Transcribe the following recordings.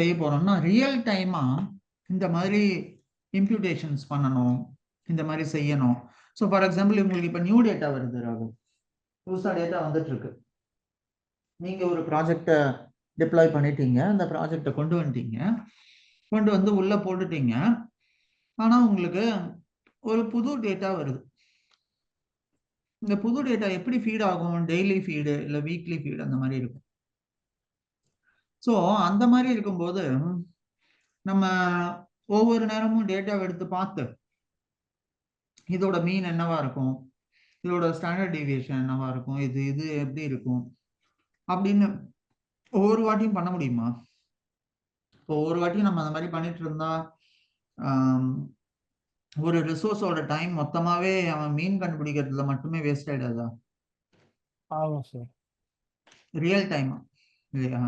செய்ய போறோம்னா ரியல் டைமா இந்த மாதிரி இம்ப்யூட்டேஷன்ஸ் பண்ணணும், இந்த மாதிரி செய்யணும். ஸோ ஃபார் எக்ஸாம்பிள் உங்களுக்கு இப்போ நியூ டேட்டா வருது ராகுல், புதுசாக டேட்டா வந்துட்டு இருக்கு. நீங்க ஒரு ப்ராஜெக்டை டிப்ளாய் பண்ணிட்டீங்க, அந்த ப்ராஜெக்டை கொண்டு வந்துட்டீங்க, கொண்டு வந்து உள்ள போட்டுட்டீங்க. ஆனா உங்களுக்கு ஒரு புது டேட்டா வருது. இந்த புது டேட்டா எப்படி ஃபீட் ஆகும்? டெய்லி ஃபீடு இல்லை வீக்லி ஃபீடு அந்த மாதிரி இருக்கும். ஸோ அந்த மாதிரி இருக்கும்போது நம்ம ஒவ்வொரு நேரமும் டேட்டாவை எடுத்து பார்த்து இதோட மீன் என்னவா இருக்கும், இதோட ஸ்டாண்டர்ட் டீவியேஷன் என்னவா இருக்கும், இது இது எப்படி இருக்கும் அப்படின்னு ஒவ்வொரு வாட்டியும் பண்ண முடியுமா? இப்போ ஒவ்வொரு வாட்டியும் நம்ம அந்த மாதிரி பண்ணிட்டு இருந்தா ஒரு ரிசோர்ஸோட டைம் மொத்தமாவே அவன் மீன் கண்டுபிடிக்கிறதுல மட்டுமே வேஸ்ட் ஆயிடாதா? ஆகும் சார். ரியல் டைம் இல்லையா?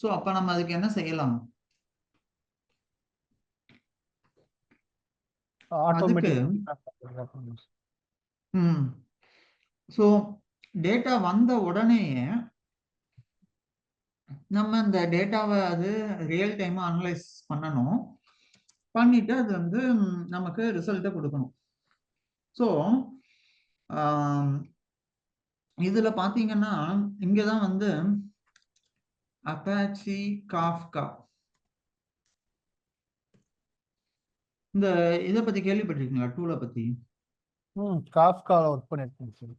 ஸோ அப்ப நம்ம அதுக்கு என்ன செய்யலாம்? அதுக்கு ஸோ டேட்டா வந்த உடனேயே நம்ம இந்த டேட்டாவை அது ரியல் டைமா அனலைஸ் பண்ணணும், பண்ணிட்டு அது வந்து நமக்கு ரிசல்ட்டை கொடுக்கணும். ஸோ இதுல பாத்தீங்கன்னா இங்கதான் வந்து அப்பாச்சி காஃப்கா இந்த இதை பத்தி கேள்விப்பட்டிருக்கீங்களா? டூலை பத்தி? காஃப்கால ஒர்க் பண்ணிருக்கேன் சார்.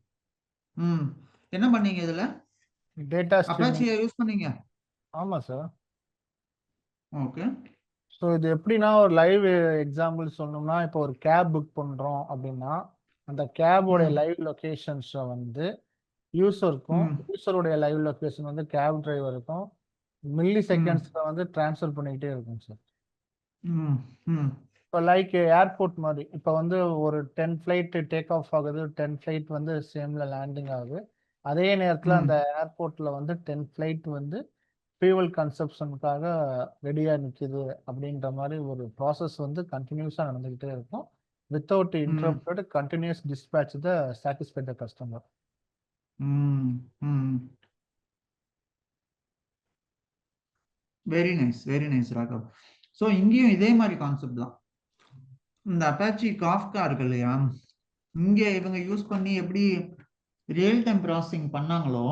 என்ன பண்ணீங்க இதுல? டேட்டா அப்பாச்சியை யூஸ் பண்ணீங்க? ஆமா சார். ஓகே. ஸோ இது எப்படின்னா ஒரு லைவ் எக்ஸாம்பிள் சொன்னோம்னா, இப்போ ஒரு கேப் புக் பண்றோம் அப்படின்னா அந்த கேபோடைய லைவ் லொகேஷன்ஸை வந்து யூசருடைய லைவ் லொகேஷன் வந்து கேப் டிரைவருக்கும் மில்லி செகண்ட்ஸ்ல வந்து டிரான்ஸ்ஃபர் பண்ணிக்கிட்டே இருக்கும் சார். இப்போ லைக் ஏர்போர்ட் மாதிரி, இப்போ வந்து ஒரு 10 ஃப்ளைட் டேக் ஆஃப் ஆகுது, 10 ஃப்ளைட் வந்து சேம்ல லேண்டிங் ஆகுது. அதே நேரத்தில் அந்த ஏர்போர்ட்ல வந்து 10 ஃப்ளைட் வந்து ஃபியூவல் கன்சப்ஷனுக்காக ரெடியா நிற்குது அப்படின்ற மாதிரி ஒரு ப்ராசஸ் வந்து கண்டினியூஸா நடந்துகிட்டே இருக்கும். Without interrupted continuous dispatch the satisfy the customer. Very nice, very nice Raghav. So இங்கேயும் இதே மாதிரி கான்செப்ட் தான். இந்த அப்பாச்சி காஃப்கா இருக்கு இல்லையா, இங்க இவங்க யூஸ் பண்ணி எப்படி ரியல் டைம் ப்ராசஸிங் பண்ணாங்களோ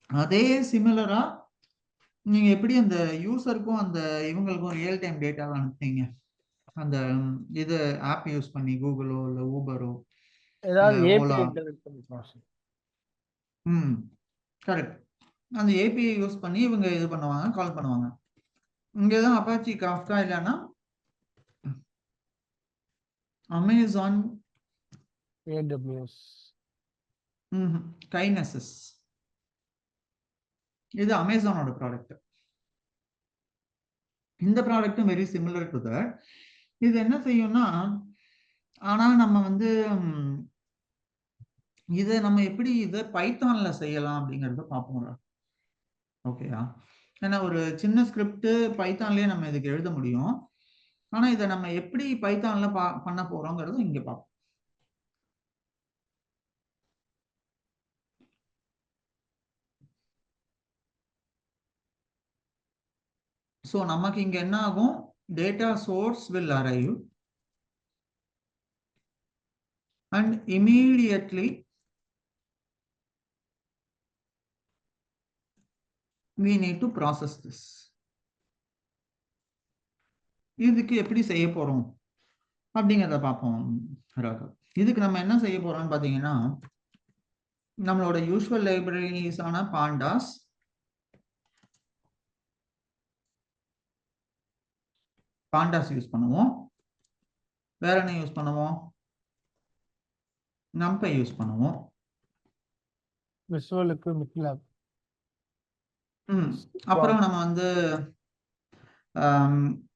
அதே சிமிலரா நீங்க எப்படி அந்த யூசருக்கும் அந்த இவங்களுக்கும் ரியல் டைம் டேட்டாவை அனுப்புனீங்க அந்த இது ஆப் யூஸ் பண்ணி, கூகுளோ இல்லை ஊபரோ ஏதாவது இல்லை ஓலா? ஏபிஐ இன்டர்நெட் பண்ணிக்கலாம். கரெக்ட். அந்த ஏபிஐ யூஸ் பண்ணி இவங்க இது பண்ணுவாங்க, கால் பண்ணுவாங்க. இங்கதான் அப்பாச்சி காஃப்கா இல்லைன்னா அமேசான் ஏடபிள்யூஎஸ் கைனசிஸ், இது அமேசானோட ப்ராடக்ட். இந்த ப்ராடக்ட்டும் வெரி சிமிலர் டு தட். இது என்ன செய்யும்னா, ஆனா நம்ம வந்து இதை நம்ம எப்படி இதை பைத்தான்ல செய்யலாம் அப்படிங்கறத பார்ப்போம். ஓகேயா? ஏன்னா ஒரு சின்ன ஸ்கிரிப்ட் பைத்தான்லயே நம்ம இதுக்கு எழுத முடியும். ஆனா இதை நம்ம எப்படி பைத்தான்ல பண்ண போறோங்கிறது இங்க பார்ப்போம். ஸோ நமக்கு இங்க என்ன ஆகும்? Data source will arrive and immediately we need to process this. இதுக்கு எப்படி செய்ய போறோம் அப்படிங்கிறத பார்ப்போம் ராகவ். இதுக்கு நம்ம என்ன செய்ய போறோம்னு பார்த்தீங்கன்னா, நம்மளோட யூஸ்வல் லைப்ரரிஸ் ஆன பாண்டாஸ், யூஸ் பண்ணுவோம். வேற என்ன யூஸ் பண்ணுவோம்? நம்பை யூஸ் பண்ணுவோம். விஷுவலுக்கு மிட்லாப். அப்புறம் நம்ம வந்து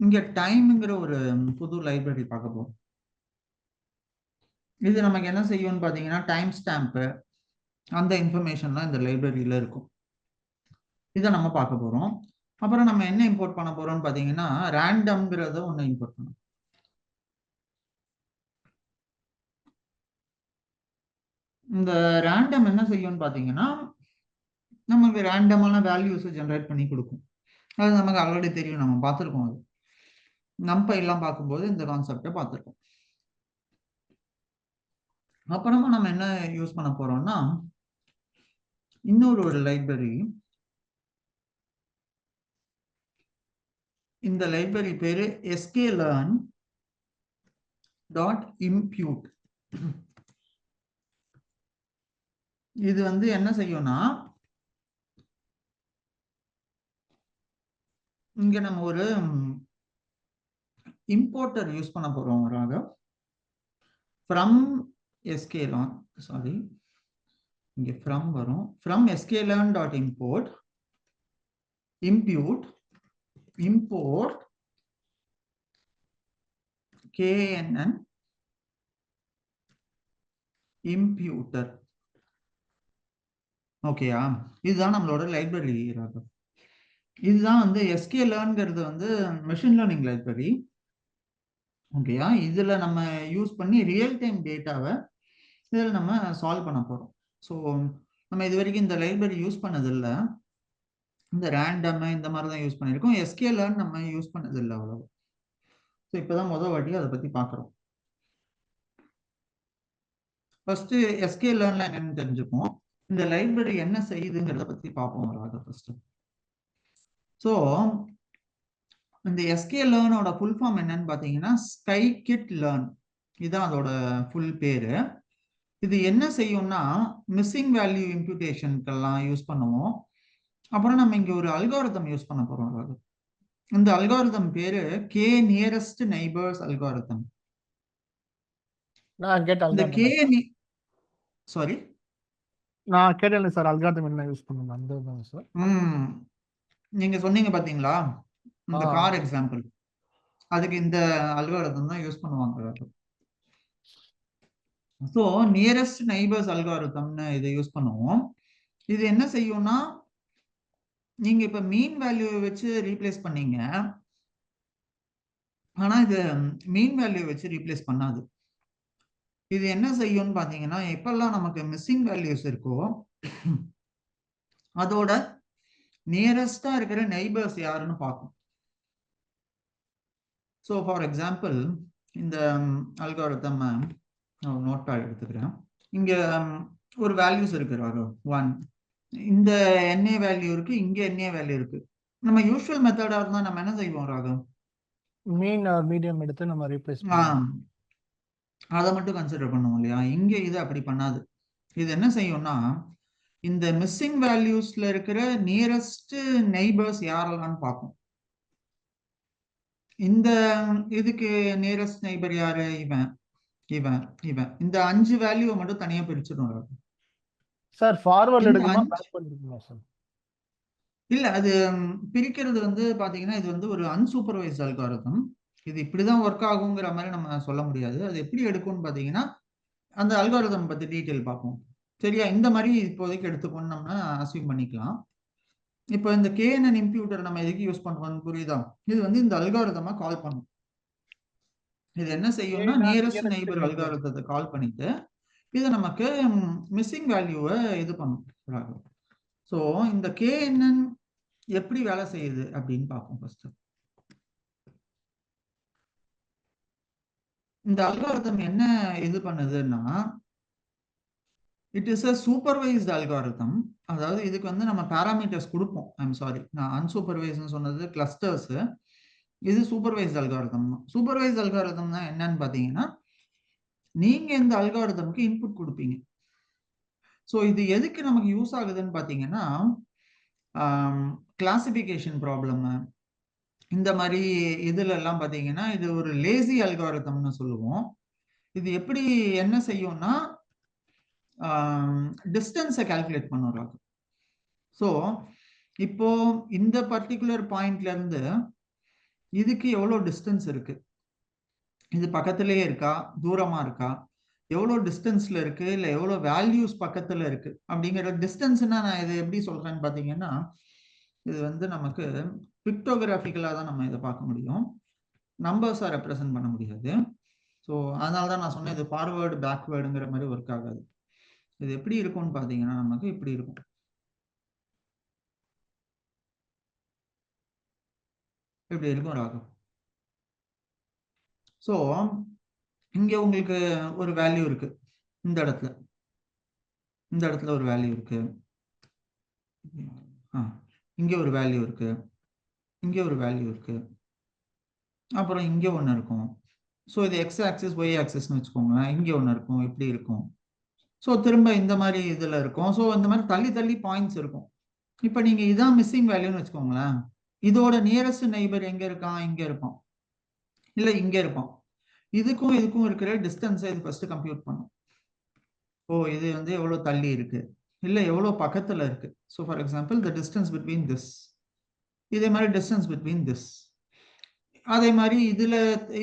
இங்க டைம்ங்கிற ஒரு புது லைப்ரரி பார்க்க போறோம். இது நமக்கு என்ன செய்யும்னு பார்த்தீங்கன்னா, டைம் ஸ்டாம்ப் அந்த இன்ஃபர்மேஷன்லாம் இந்த லைப்ரரியில இருக்கும். இதை நம்ம பார்க்க போறோம். அப்புறம் நம்ம என்ன இம்போர்ட் பண்ண போறோம்னு பார்த்தீங்கன்னா, ரேண்டம்ங்கிறத ஒன்று இம்போர்ட் பண்ணணும். இந்த ரேண்டம் என்ன செய்யும்னு பார்த்தீங்கன்னா, நமக்கு ரேண்டமான வேல்யூஸை ஜென்ரேட் பண்ணி கொடுக்கும். அது நமக்கு ஆல்ரெடி தெரியும், நம்ம பார்த்துருக்கோம். அது நம்பை எல்லாம் பார்க்கும்போது இந்த கான்செப்டை பார்த்துருக்கோம். அப்புறமா நம்ம என்ன யூஸ் பண்ண போறோம்னா, இன்னொரு ஒரு லைப்ரரி. இந்த லைப்ரரி பேரு sklearn.impute. இது வந்து என்ன செய்யும்னா, இங்க நம்ம ஒரு இம்போர்ட்டர் யூஸ் பண்ண போறோம். from sklearn, சாரி, இங்க from வரும். from sklearn.import impute import knn imputer. ஓகேயா? இதுதான் நம்மளோட லைப்ரரி. இதுதான் வந்து sklearnங்கிறது வந்து மெஷின் லேர்னிங் லைப்ரரி. ஓகேயா? இதுல நம்ம யூஸ் பண்ணி ரியல் டைம் டேட்டாவை இதில் நம்ம சால்வ் பண்ண போறோம். ஸோ நம்ம இது வரைக்கும் இந்த லைப்ரரி யூஸ் பண்ணதில்லை. இந்த ரேண்டம் இந்த மாதிரி தான் யூஸ் பண்ணியிருக்கோம். sklearn நம்ம யூஸ் பண்ணதில்லை அவ்வளவு. ஸோ இப்போதான் முதல் வாட்டி அதை பத்தி பார்க்குறோம். ஃபர்ஸ்ட் sklearn என்னன்னு தெரிஞ்சுப்போம். இந்த லைப்ரரி என்ன செய்யுதுங்கிறத பத்தி பார்ப்போம் ஃபர்ஸ்ட். ஸோ இந்த sklearnோட ஃபுல் ஃபார்ம் என்னன்னு பார்த்தீங்கன்னா scikit-learn. இதுதான் அதோட ஃபுல் பேரு. இது என்ன செய்யும்னா மிஸ்ஸிங் வேல்யூ இம்ப்யூட்டேஷனுக்கெல்லாம் யூஸ் பண்ணுவோம். அப்புறம் நம்ம இங்க ஒரு அல்காரிதம் யூஸ் பண்ண போறோம். இந்த அல்காரிதம் பேரு k நியரஸ்ட் நெய்பர்ஸ் அல்காரிதம். நான் கேட்ட இந்த k சாரி நான் கேட்டேன் சார், அல்காரிதம் என்ன யூஸ் பண்ணுங்க அந்த சார். நீங்க சொன்னீங்க பாத்தீங்களா இந்த கார் எக்ஸாம்பிள், அதுக்கு இந்த அல்காரிதம் தான் யூஸ் பண்ணுவாங்க. ஸோ நியரஸ்ட் நெய்பர்ஸ் அல்காரிதம்னு இதை யூஸ் பண்ணுவோம். இது என்ன செய்யும்னா, நீங்க இப்ப மீன் வேல்யூ வச்சு ரீப்ளேஸ் பண்ணீங்க, ஆனா இது மீன் வேல்யூ வச்சு ரீப்ளேஸ் பண்ணாது. இது என்ன செய்யும்னு பாத்தீங்கன்னா, எப்பெல்லாம் நமக்கு மிஸ்ஸிங் வேல்யூஸ் இருக்கோ அதோட நியரஸ்டா இருக்கிற நெய்பர்ஸ் யாருன்னு பார்க்கும். ஸோ ஃபார் எக்ஸாம்பிள் இந்த அல்காரிதம் நோட் பேட் எடுத்துக்கிறேன். இங்க ஒரு வேல்யூஸ் இருக்கு ராகவ், 1. இந்த NA வேல்யூ இருக்கு, இங்க NA வேல்யூ இருக்கு. நம்ம யூஷுவல் மெத்தடா இருந்தா நம்ம என்ன செய்வோம் ராகவ்? மீன் மீடியம் எடுத்து நம்ம ரீப்ளேஸ் பண்ணுவோம். அதை மட்டும் கன்சிடர் பண்ணுவோம் இல்லையா? இங்க இது அப்படி பண்ணாது. இது என்ன செய்யும்னா, இந்த மிஸ்ஸிங் வேல்யூஸ்ல இருக்கிற நியரஸ்ட் நெய்பர்ஸ் யாரெல்லாம் பார்க்கும். இந்த இதுக்கு நியரஸ்ட் நெய்பர் யாரு? இவன் இவன் இவன். இந்த 5 வேல்யூவை மட்டும் தனியா பிரிச்சிடும் சார். ஃபார்வர்ட் எடுக்குமா பேக்வர்ட் எடுக்குமா சார்? இல்ல, அது பிரிக்கிறது வந்து பாத்தீங்கன்னா இது வந்து ஒரு அன்சூப்பர்வைஸ்ட் அல்காரிதம். இது இப்படிதான் ஒர்க் ஆகுங்கிற மாதிரி நம்ம சொல்ல முடியாது. அது எப்படி எடுக்கும்னு பாத்தீங்கன்னா அந்த அல்காரிதம் பத்தி டீட்டெயில் பார்ப்போம். சரியா? இந்த மாதிரி இப்போதைக்கு எடுத்துக்கொண்டு நம்ம அசியூம் பண்ணிக்கலாம். இப்போ இந்த knn இம்ப்யூட்டர் நம்ம எதுக்கு யூஸ் பண்ணுவோம்னு புரியுதா? இது வந்து இந்த அல்காரிதமா கால் பண்ணும். இது என்ன செய்யும்னா நியரஸ்ட் நெய்பர் அல்காரிதத்தை கால் பண்ணிட்டு இது நமக்கு மிஸ்ஸிங் வேல்யூவை இது பண்ணும். ஸோ இந்த knn எப்படி வேலை செய்யுது அப்படின்னு பார்ப்போம் ஃபர்ஸ்ட். இந்த அல்காரிதம் என்ன இது பண்ணுதுன்னா, it is a supervised algorithm. அதாவது இதுக்கு வந்து நம்ம பாராமீட்டர்ஸ் கொடுப்போம். ஐம் சாரி, நான் அன்சூப்பர்வைஸ்னு சொன்னது கிளஸ்டர்ஸ். இது சூப்பர்வைஸ்ட் அல்காரிதம். சூப்பர்வைஸ்ட் அல்காரிதம் தான் என்னன்னு பாத்தீங்கன்னா, நீங்க இந்த அல்காரிதம்க்கு இன்புட் கொடுப்பீங்க. ஸோ இது எதுக்கு நமக்கு யூஸ் ஆகுதுன்னு பாத்தீங்கன்னா, கிளாசிபிகேஷன் ப்ராப்ளம் இந்த மாதிரி இதுல எல்லாம் பாத்தீங்கன்னா இது ஒரு லேசி அல்காரிதம்னு சொல்லுவோம். இது எப்படி என்ன செய்யும்னா டிஸ்டன்ஸை கால்குலேட் பண்ணுறாங்க. ஸோ இப்போ இந்த பர்டிகுலர் பாயிண்ட்ல இருந்து இதுக்கு எவ்வளோ டிஸ்டன்ஸ் இருக்கு, இது பக்கத்திலேயே இருக்கா தூரமா இருக்கா, எவ்வளோ டிஸ்டன்ஸ்ல இருக்கு, இல்லை எவ்வளோ வேல்யூஸ் பக்கத்துல இருக்கு அப்படிங்கிற டிஸ்டன்ஸ்னா நான் இதை எப்படி சொல்றேன்னு பார்த்தீங்கன்னா, இது வந்து நமக்கு பிக்டோகிராஃபிக்கலாக தான் நம்ம இதை பார்க்க முடியும், நம்பர்ஸாக ரெப்ரசன்ட் பண்ண முடியாது. ஸோ அதனால தான் நான் சொன்னேன் இது ஃபார்வேர்டு பேக்வேர்டுங்கிற மாதிரி ஒர்க் ஆகாது. இது எப்படி இருக்கும்னு பார்த்தீங்கன்னா நமக்கு இப்படி இருக்கும். இப்படி இருக்கும் ராகு. ஸோ இங்க உங்களுக்கு ஒரு வேல்யூ இருக்கு, இந்த இடத்துல ஒரு வேல்யூ இருக்கு, இங்க ஒரு வேல்யூ இருக்கு, இங்க ஒரு வேல்யூ இருக்கு, அப்புறம் இங்க ஒண்ணு இருக்கும். ஸோ இது எக்ஸ் ஆக்சிஸ் ஒய் ஆக்சிஸ்னு வச்சுக்கோங்க. இங்க ஒண்ணு இருக்கும், இப்படி இருக்கும். ஸோ திரும்ப இந்த மாதிரி இதுல இருக்கும். ஸோ இந்த மாதிரி தள்ளி தள்ளி பாயிண்ட்ஸ் இருக்கும். இப்போ நீங்க இதான் மிஸ்ஸிங் வேல்யூன்னு வச்சுக்கோங்களேன். இதோட நியரஸ்ட் நெய்பர் எங்க இருக்கான்? இங்க இருப்பான், இல்ல இங்க இருப்பான். இதுக்கும் இதுக்கும் இருக்கிற டிஸ்டன்ஸை இது ஃபர்ஸ்ட் கம்ப்யூட் பண்ணும். ஓ இது வந்து எவ்வளவு தள்ளி இருக்கு, இல்ல எவ்வளவு பக்கத்துல இருக்கு. So for example the distance between this, இதே மாதிரி டிஸ்டன்ஸ் பிட்வீன் திஸ், அதே மாதிரி இதுல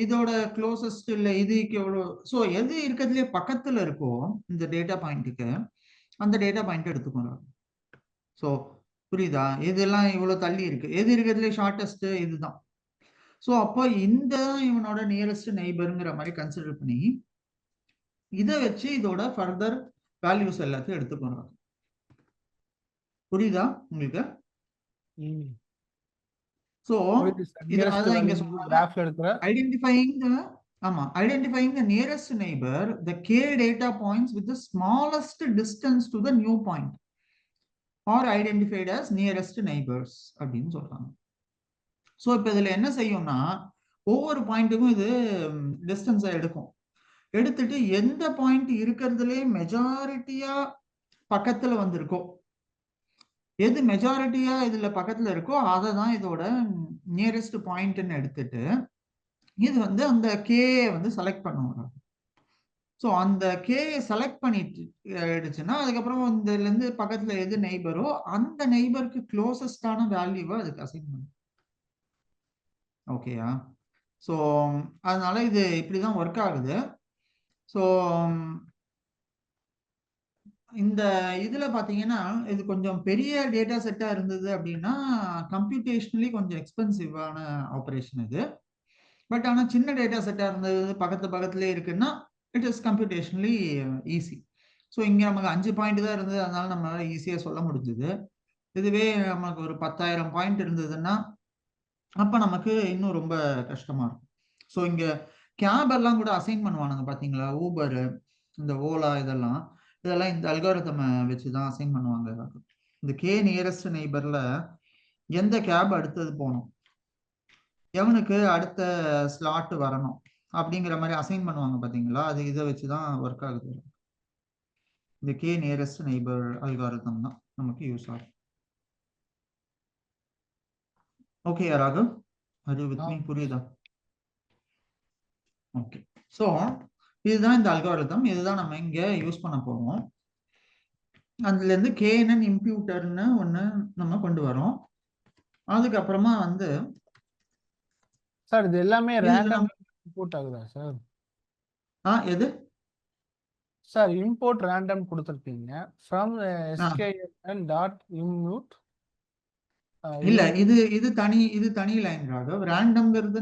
இதோட க்ளோசஸ்ட் இல்ல இதுக்கு எவ்வளோ. ஸோ எது இருக்கிறதுலே பக்கத்துல இருக்கோ இந்த டேட்டா பாயிண்ட்டுக்கு, அந்த டேட்டா பாயிண்ட் எடுத்துக்கணும். ஸோ புரியுதா? இதெல்லாம் இவ்வளவு தள்ளி இருக்கு, எது இருக்கிறதுலே ஷார்டஸ்ட் இதுதான். ஸோ அப்போ இந்த இவனோட நியரஸ்ட் நெய்பருங்கிற மாதிரி கன்சிடர் பண்ணி இதை வச்சு இதோட ஃபர்தர் வேல்யூஸ் எல்லாத்தையும் எடுத்துக்கணும். புரியுதா உங்களுக்கு? ஸோ இதனாலதான் இங்க சொல்றாங்க identifying the nearest neighbor, the k data points with the smallest distance to the new point are identified as nearest neighbors அப்படின்னு சொல்றாங்க. ஸோ இப்போ இதுல என்ன செய்யும்னா ஒவ்வொரு பாயிண்ட்டுக்கும் இது டிஸ்டன்ஸை எடுக்கும். எடுத்துட்டு எந்த பாயிண்ட் இருக்கிறதுலே மெஜாரிட்டியா பக்கத்துல வந்திருக்கோ, எது மெஜாரிட்டியா இதுல பக்கத்துல இருக்கோ அதை தான் இதோட நியரஸ்ட் பாயிண்ட்னு எடுத்துட்டு இது வந்து அந்த கே வந்து செலக்ட் பண்ணுவாங்க. ஸோ அந்த கே செலக்ட் பண்ணிட்டு ஆயிடுச்சுன்னா அதுக்கப்புறம் இதுல இருந்து பக்கத்துல எது நெய்பரோ அந்த நெய்பருக்கு க்ளோசஸ்டான வேல்யூவை அதுக்கு அசைன் பண்ணும். ஓகேயா? ஸோ அதனால இது இப்படிதான் ஒர்க் ஆகுது. ஸோ இந்த இதுல பாத்தீங்கன்னா இது கொஞ்சம் பெரிய டேட்டா செட்டா இருந்தது அப்படின்னா கம்ப்யூட்டேஷனலி கொஞ்சம் எக்ஸ்பென்சிவான ஆப்ரேஷன் இது. பட் ஆனா சின்ன டேட்டா செட்டா இருந்தது பக்கத்துலேயே இருக்குன்னா இட் இஸ் கம்ப்யூட்டேஷனலி ஈஸி. ஸோ இங்க நமக்கு 5 பாயிண்ட் தான் இருந்தது, அதனால நம்மளால ஈஸியா சொல்ல முடிஞ்சது. இதுவே நமக்கு ஒரு 10,000 பாயிண்ட் இருந்ததுன்னா அப்ப நமக்கு இன்னும் ரொம்ப கஷ்டமா இருக்கும். ஸோ இங்க கேப் எல்லாம் கூட அசைன் பண்ணுவானுங்க பாத்தீங்களா, ஊபர், இந்த ஓலா, இதெல்லாம் இந்த அல்காரிதம் வச்சுதான் அசைன் பண்ணுவாங்க. இந்த கே நியரஸ்ட் நெய்பர்ல எந்த கேப் அடுத்தது போகணும், எவனுக்கு அடுத்த ஸ்லாட் வரணும் அப்படிங்கிற மாதிரி அசைன் பண்ணுவாங்க பாத்தீங்களா, அது இதை வச்சுதான் ஒர்க் ஆகுது. இந்த கே நியரஸ்ட் நெய்பர் அல்காரிதம் தான் நமக்கு யூஸ் ஆகும். ஓகே ராகவ், அது வித் மீ புரியுதா? ஓகே. ஸோ இதுதான் இந்த அல்காரிதம், இதுதான் நம்ம இங்க யூஸ் பண்ண போறோம். அதுல இருந்து கேஎன்என் இம்ப்யூட்டர்னு ஒண்ணு நம்ம கொண்டு வரோம். அதுக்கப்புறமா வந்து சார் இது எல்லாமே ரேண்டம் இம்போர்ட் ஆகுதா சார்? எது சார் இம்போர்ட் ரேண்டம் கொடுத்துருக்கீங்க ஃப்ரம் skn டாட் இம்யூட். இல்ல இது தனி லைன் ராகவ். ரேண்டம்ங்கிறது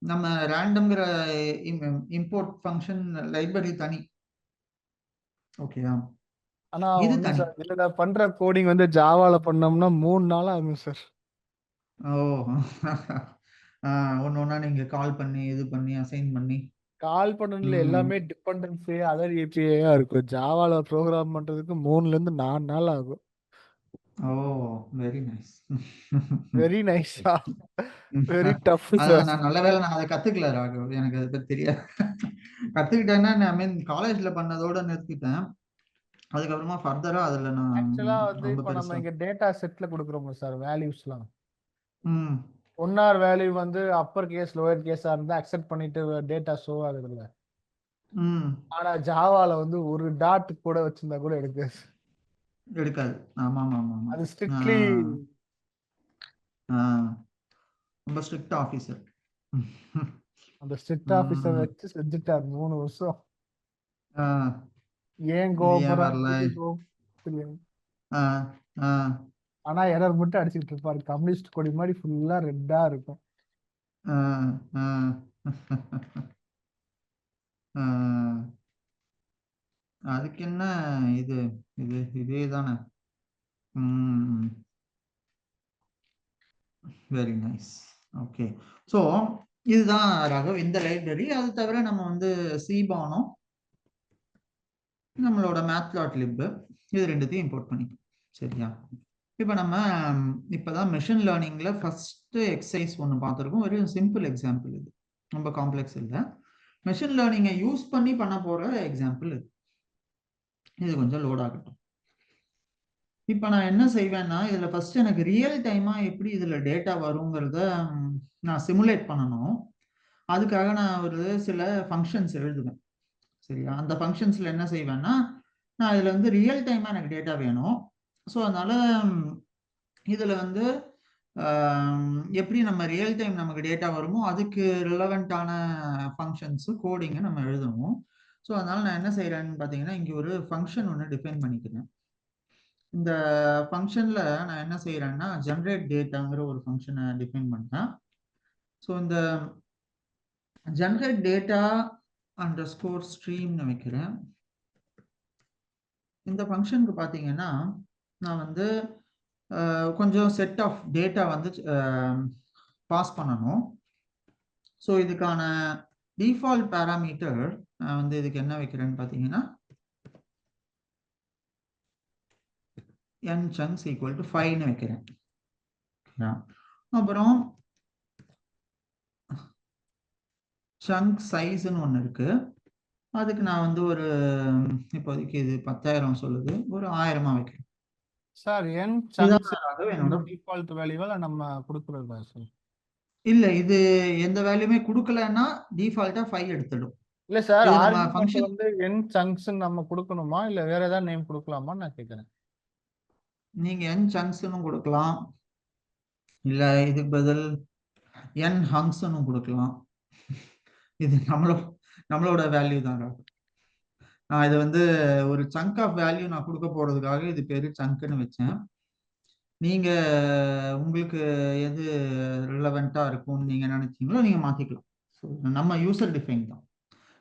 நம்ம ரேண்டம்ங்கிற இம்போர்ட் ஃபங்க்ஷன் லைப்ரரி தனி. ஓகேயா? ஆனா ஒண்ணு சார், இதுல பண்ற கோடிங் வந்து ஜாவால பண்ணோம்னா 3 நாள் ஆகும் சார். ஓ ஒன்னொன்னா நீங்க கால் பண்ணி இது பண்ணி அசைன் பண்ணி கால் பண்ணல எல்லாமே டிபெண்டன்சி அதர் ஏபிஐயா இருக்கும். ஜாவால ப்ரோக்ராம் பண்றதுக்கு 3ல இருந்து 4 நாள் ஆகும். ஓ வெரி நைஸ். வெரி நைஸா? Very tough sir. நான் நல்ல வேளை நான் அதை கத்துக்கல ராகவ், எனக்கு அதை பத்தி தெரியாது. கத்துக்கிட்டேன்னா ஐ மீன் காலேஜ்ல பண்ணதோட நிறுத்திட்டேன். அதுக்கப்புறமா ஃபர்தரா அதுல நான் ஆக்சுவலா வந்து ரொம்ப இப்போ நம்ம இங்க டேட்டா செட்ல கொடுக்குறோம் சார் வேல்யூஸ்லாம். ஒன்னார் வேல்யூ வந்து அப்பர் கேஸ் லோயர் கேஸா இருந்தா அக்செப்ட் பண்ணிட்டு டேட்டா ஷோ ஆகுது இல்ல. ஆனா ஜாவால வந்து ஒரு டாட் கூட வச்சிருந்தா கூட எடுக்காது. ஆமா ஆமா ஆமா. அது ஸ்ட்ரிக்ட்லி ரொம்ப ஸ்ட்ரிக்ட் ஆபீசர். அந்த ஸ்ட்ரிக்ட் ஆபீசர் வச்சு செஞ்சுட்டார் 3 வருஷம். ஏன் கோபுரம் ஆனா எரர் மட்டும் அடிச்சுட்டு இருப்பாரு. கம்யூனிஸ்ட் கொடி மாதிரி ஃபுல்லா ரெட்டா இருக்கும். அதுக்கு என்ன இதே தானே. Very nice. ஓகே. ஸோ இதுதான் ராகவ் இந்த லைப்ரரி. அது தவிர நம்ம வந்து சீபானோ நம்மளோட மேத்லாட்லிப் இது ரெண்டுத்தையும் இம்போர்ட் பண்ணிக்கலாம். சரியா? இப்போ நம்ம இப்போதான் மெஷின் லேர்னிங்ல ஃபர்ஸ்ட் எக்ஸசைஸ் ஒன்று பார்த்துருக்கோம். ஒரு சிம்பிள் எக்ஸாம்பிள் இது, ரொம்ப காம்ப்ளெக்ஸ் இல்லை. மெஷின் லேர்னிங்கை யூஸ் பண்ணி பண்ண போற எக்ஸாம்பிள் இது. இது கொஞ்சம் லோட் ஆகட்டும். இப்போ நான் என்ன செய்வேன்னா, இதில் ஃபர்ஸ்ட் எனக்கு ரியல் டைமா எப்படி இதில் டேட்டா வருங்கிறத நான் சிமுலேட் பண்ணணும். அதுக்காக நான் ஒரு சில ஃபங்க்ஷன்ஸ் எழுதுவேன். சரியா? அந்த ஃபங்க்ஷன்ஸ்ல என்ன செய்வேன்னா, நான் இதில் வந்து ரியல் டைமா எனக்கு டேட்டா வேணும். ஸோ அதனால இதுல வந்து எப்படி நம்ம ரியல் டைம் நமக்கு டேட்டா வருமோ அதுக்கு ரிலவெண்ட்டான ஃபங்க்ஷன்ஸ் கோடிங்கை நம்ம எழுதணும். ஸோ அதனால நான் என்ன செய்யறேன்னு பார்த்தீங்கன்னா, இங்கே ஒரு ஃபங்க்ஷன் ஒன்று டிஃபைன் பண்ணிக்கிறேன். இந்த ஃபங்க்ஷன்ல நான் என்ன செய்யறேன்னா, ஜென்ரேட் டேட்டாங்கிற ஒரு ஃபங்க்ஷனை டிஃபைன் பண்ணேன். ஸோ இந்த ஜென்ரேட் டேட்டா அண்டர் ஸ்கோர் ஸ்ட்ரீம்னு வைக்கிறேன். இந்த ஃபங்க்ஷனுக்கு பார்த்தீங்கன்னா, நான் வந்து கொஞ்சம் செட் ஆஃப் டேட்டா வந்து பாஸ் பண்ணணும். ஸோ இதுக்கான டிஃபால்ட் பேராமீட்டர் நான் வந்து இதுக்கு என்ன வைக்கிறேன்னு பார்த்தீங்கன்னா, n chunks equal to 5ன்னு வைக்கிறேன். அப்புறம் சங்க் சைஸ்ன்னு ஒன்று இருக்கு. அதுக்கு நான் வந்து ஒரு இப்போதைக்கு இது 10,000 சொல்லுது, ஒரு 1000 வைக்கிறேன். சார் n இதான் chunks ராகவ் என்னோட டிஃபால்ட் வேல்யூவா நம்ம கொடுக்குறதா சார்? இல்ல, இது எந்த வேல்யூமே கொடுக்கலன்னா டிஃபால்ட்டா 5 எடுத்துடும். இல்ல சார், இது நம்ம ஆர்குமெண்ட் ஃபங்க்ஷன் வந்து n chunks நம்ம கொடுக்கணுமா இல்ல வேற ஏதாவது நேம் கொடுக்கலாமான்னு நான் கேட்கிறேன். நீங்க n chunksன்னு கொடுக்கலாம், இல்ல இதுக்கு பதில் n hunksன்னு கொடுக்கலாம். இது நம்மளோட வேல்யூ தான் ராகவ். நான் இது வந்து ஒரு சங்க் ஆஃப் வேல்யூ நான் கொடுக்க போறதுக்காக இது பேரு சங்க்னு வச்சேன். நீங்க உங்களுக்கு எது ரிலவெண்டா இருக்கும்னு நீங்க நினைச்சீங்களோ நீங்க மாத்திக்கலாம். ஸோ நம்ம யூசர் டிஃபைன் தான்,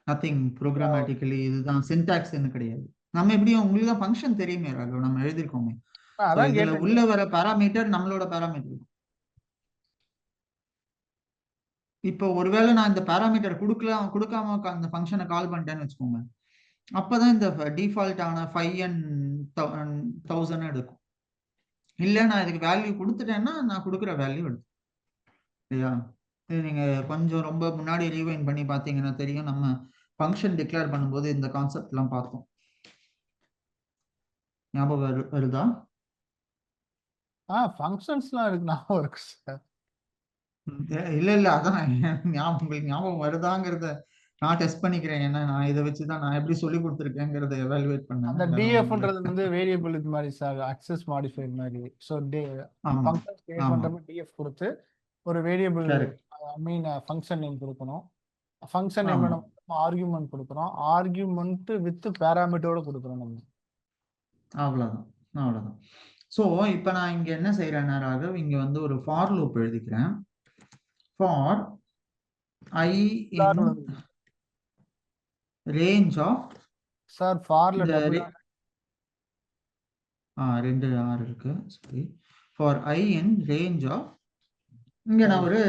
நத்திங் ப்ரோக்ராமேட்டிக்கலி இதுதான் சின்டாக்ஸ்ன்னு கிடையாது. நம்ம எப்படியும் உங்களுக்கு தான் ஃபங்க்ஷன் தெரியுமே ராகவ், நம்ம எழுதிருக்கோமே. ஸோ அதான் இதுல கேட்டேன். உள்ள வர பேராமீட்டர் நம்மளோட பேராமீட்டர். இப்போ ஒருவேளை நான் இந்த பேராமீட்டர் கொடுக்காம அந்த ஃபங்க்ஷனை கால் பண்ணிட்டேன்னு வச்சுக்கோங்க, அப்பதான் இந்த டிஃபால்ட்டான 5 and 1000 எடுக்கும். இல்லை நான் இதுக்கு வேல்யூ கொடுத்துட்டேன்னா நான் கொடுக்குற வேல்யூ எடுக்கும். இல்லையா? இது நீங்க கொஞ்சம் ரொம்ப முன்னாடி ரீவைண்ட் பண்ணி பார்த்தீங்கன்னா தெரியும், நம்ம ஃபங்க்ஷன் டிக்ளேர் பண்ணும்போது இந்த கான்செப்ட் எல்லாம் பார்த்தோம். ஞாபகம் வருதா? ஃபங்க்ஷன்ஸ்லாம் இருக்கு, ஞாபகம் இருக்கு சார். இல்ல அதான் உங்களுக்கு ஞாபகம் வருதாங்கிறத நான் டெஸ்ட் பண்ணிக்கிறேன். ஏன்னா நான் இதை வச்சுதான் நான் எப்படி சொல்லி கொடுத்துருக்கேங்கிறத எவாலுவேட் பண்ணேன். அந்த டிஎஃப்ன்றது வந்து வேரியபிள் இது மாதிரி சார், அக்சஸ் மாடிஃபைட் மாதிரி. ஸோ ஃபங்க்ஷன் கிரியேட் பண்றப்ப டிஎஃப் கொடுத்து ஒரு வேரியபிள் ஃபங்க்ஷன் நேம் கொடுக்கணும். ஃபங்க்ஷன் நேம்ல நம்ம ஆர்குமெண்ட் கொடுக்குறோம், ஆர்குமெண்ட் வித் பேராமீட்டரோட கொடுக்குறோம் நம்ம. அவ்வளவுதான். ஸோ இப்போ நான் இங்க என்ன செய்யறேன்னா ராகவ், இங்க வந்து ஒரு ஃபார் லூப் எழுதிக்கிறேன். For I in range of sir ஃபார்ல டபுள் 2 R இருக்கு. சரி, for I in range of, இங்க நான் ஒரு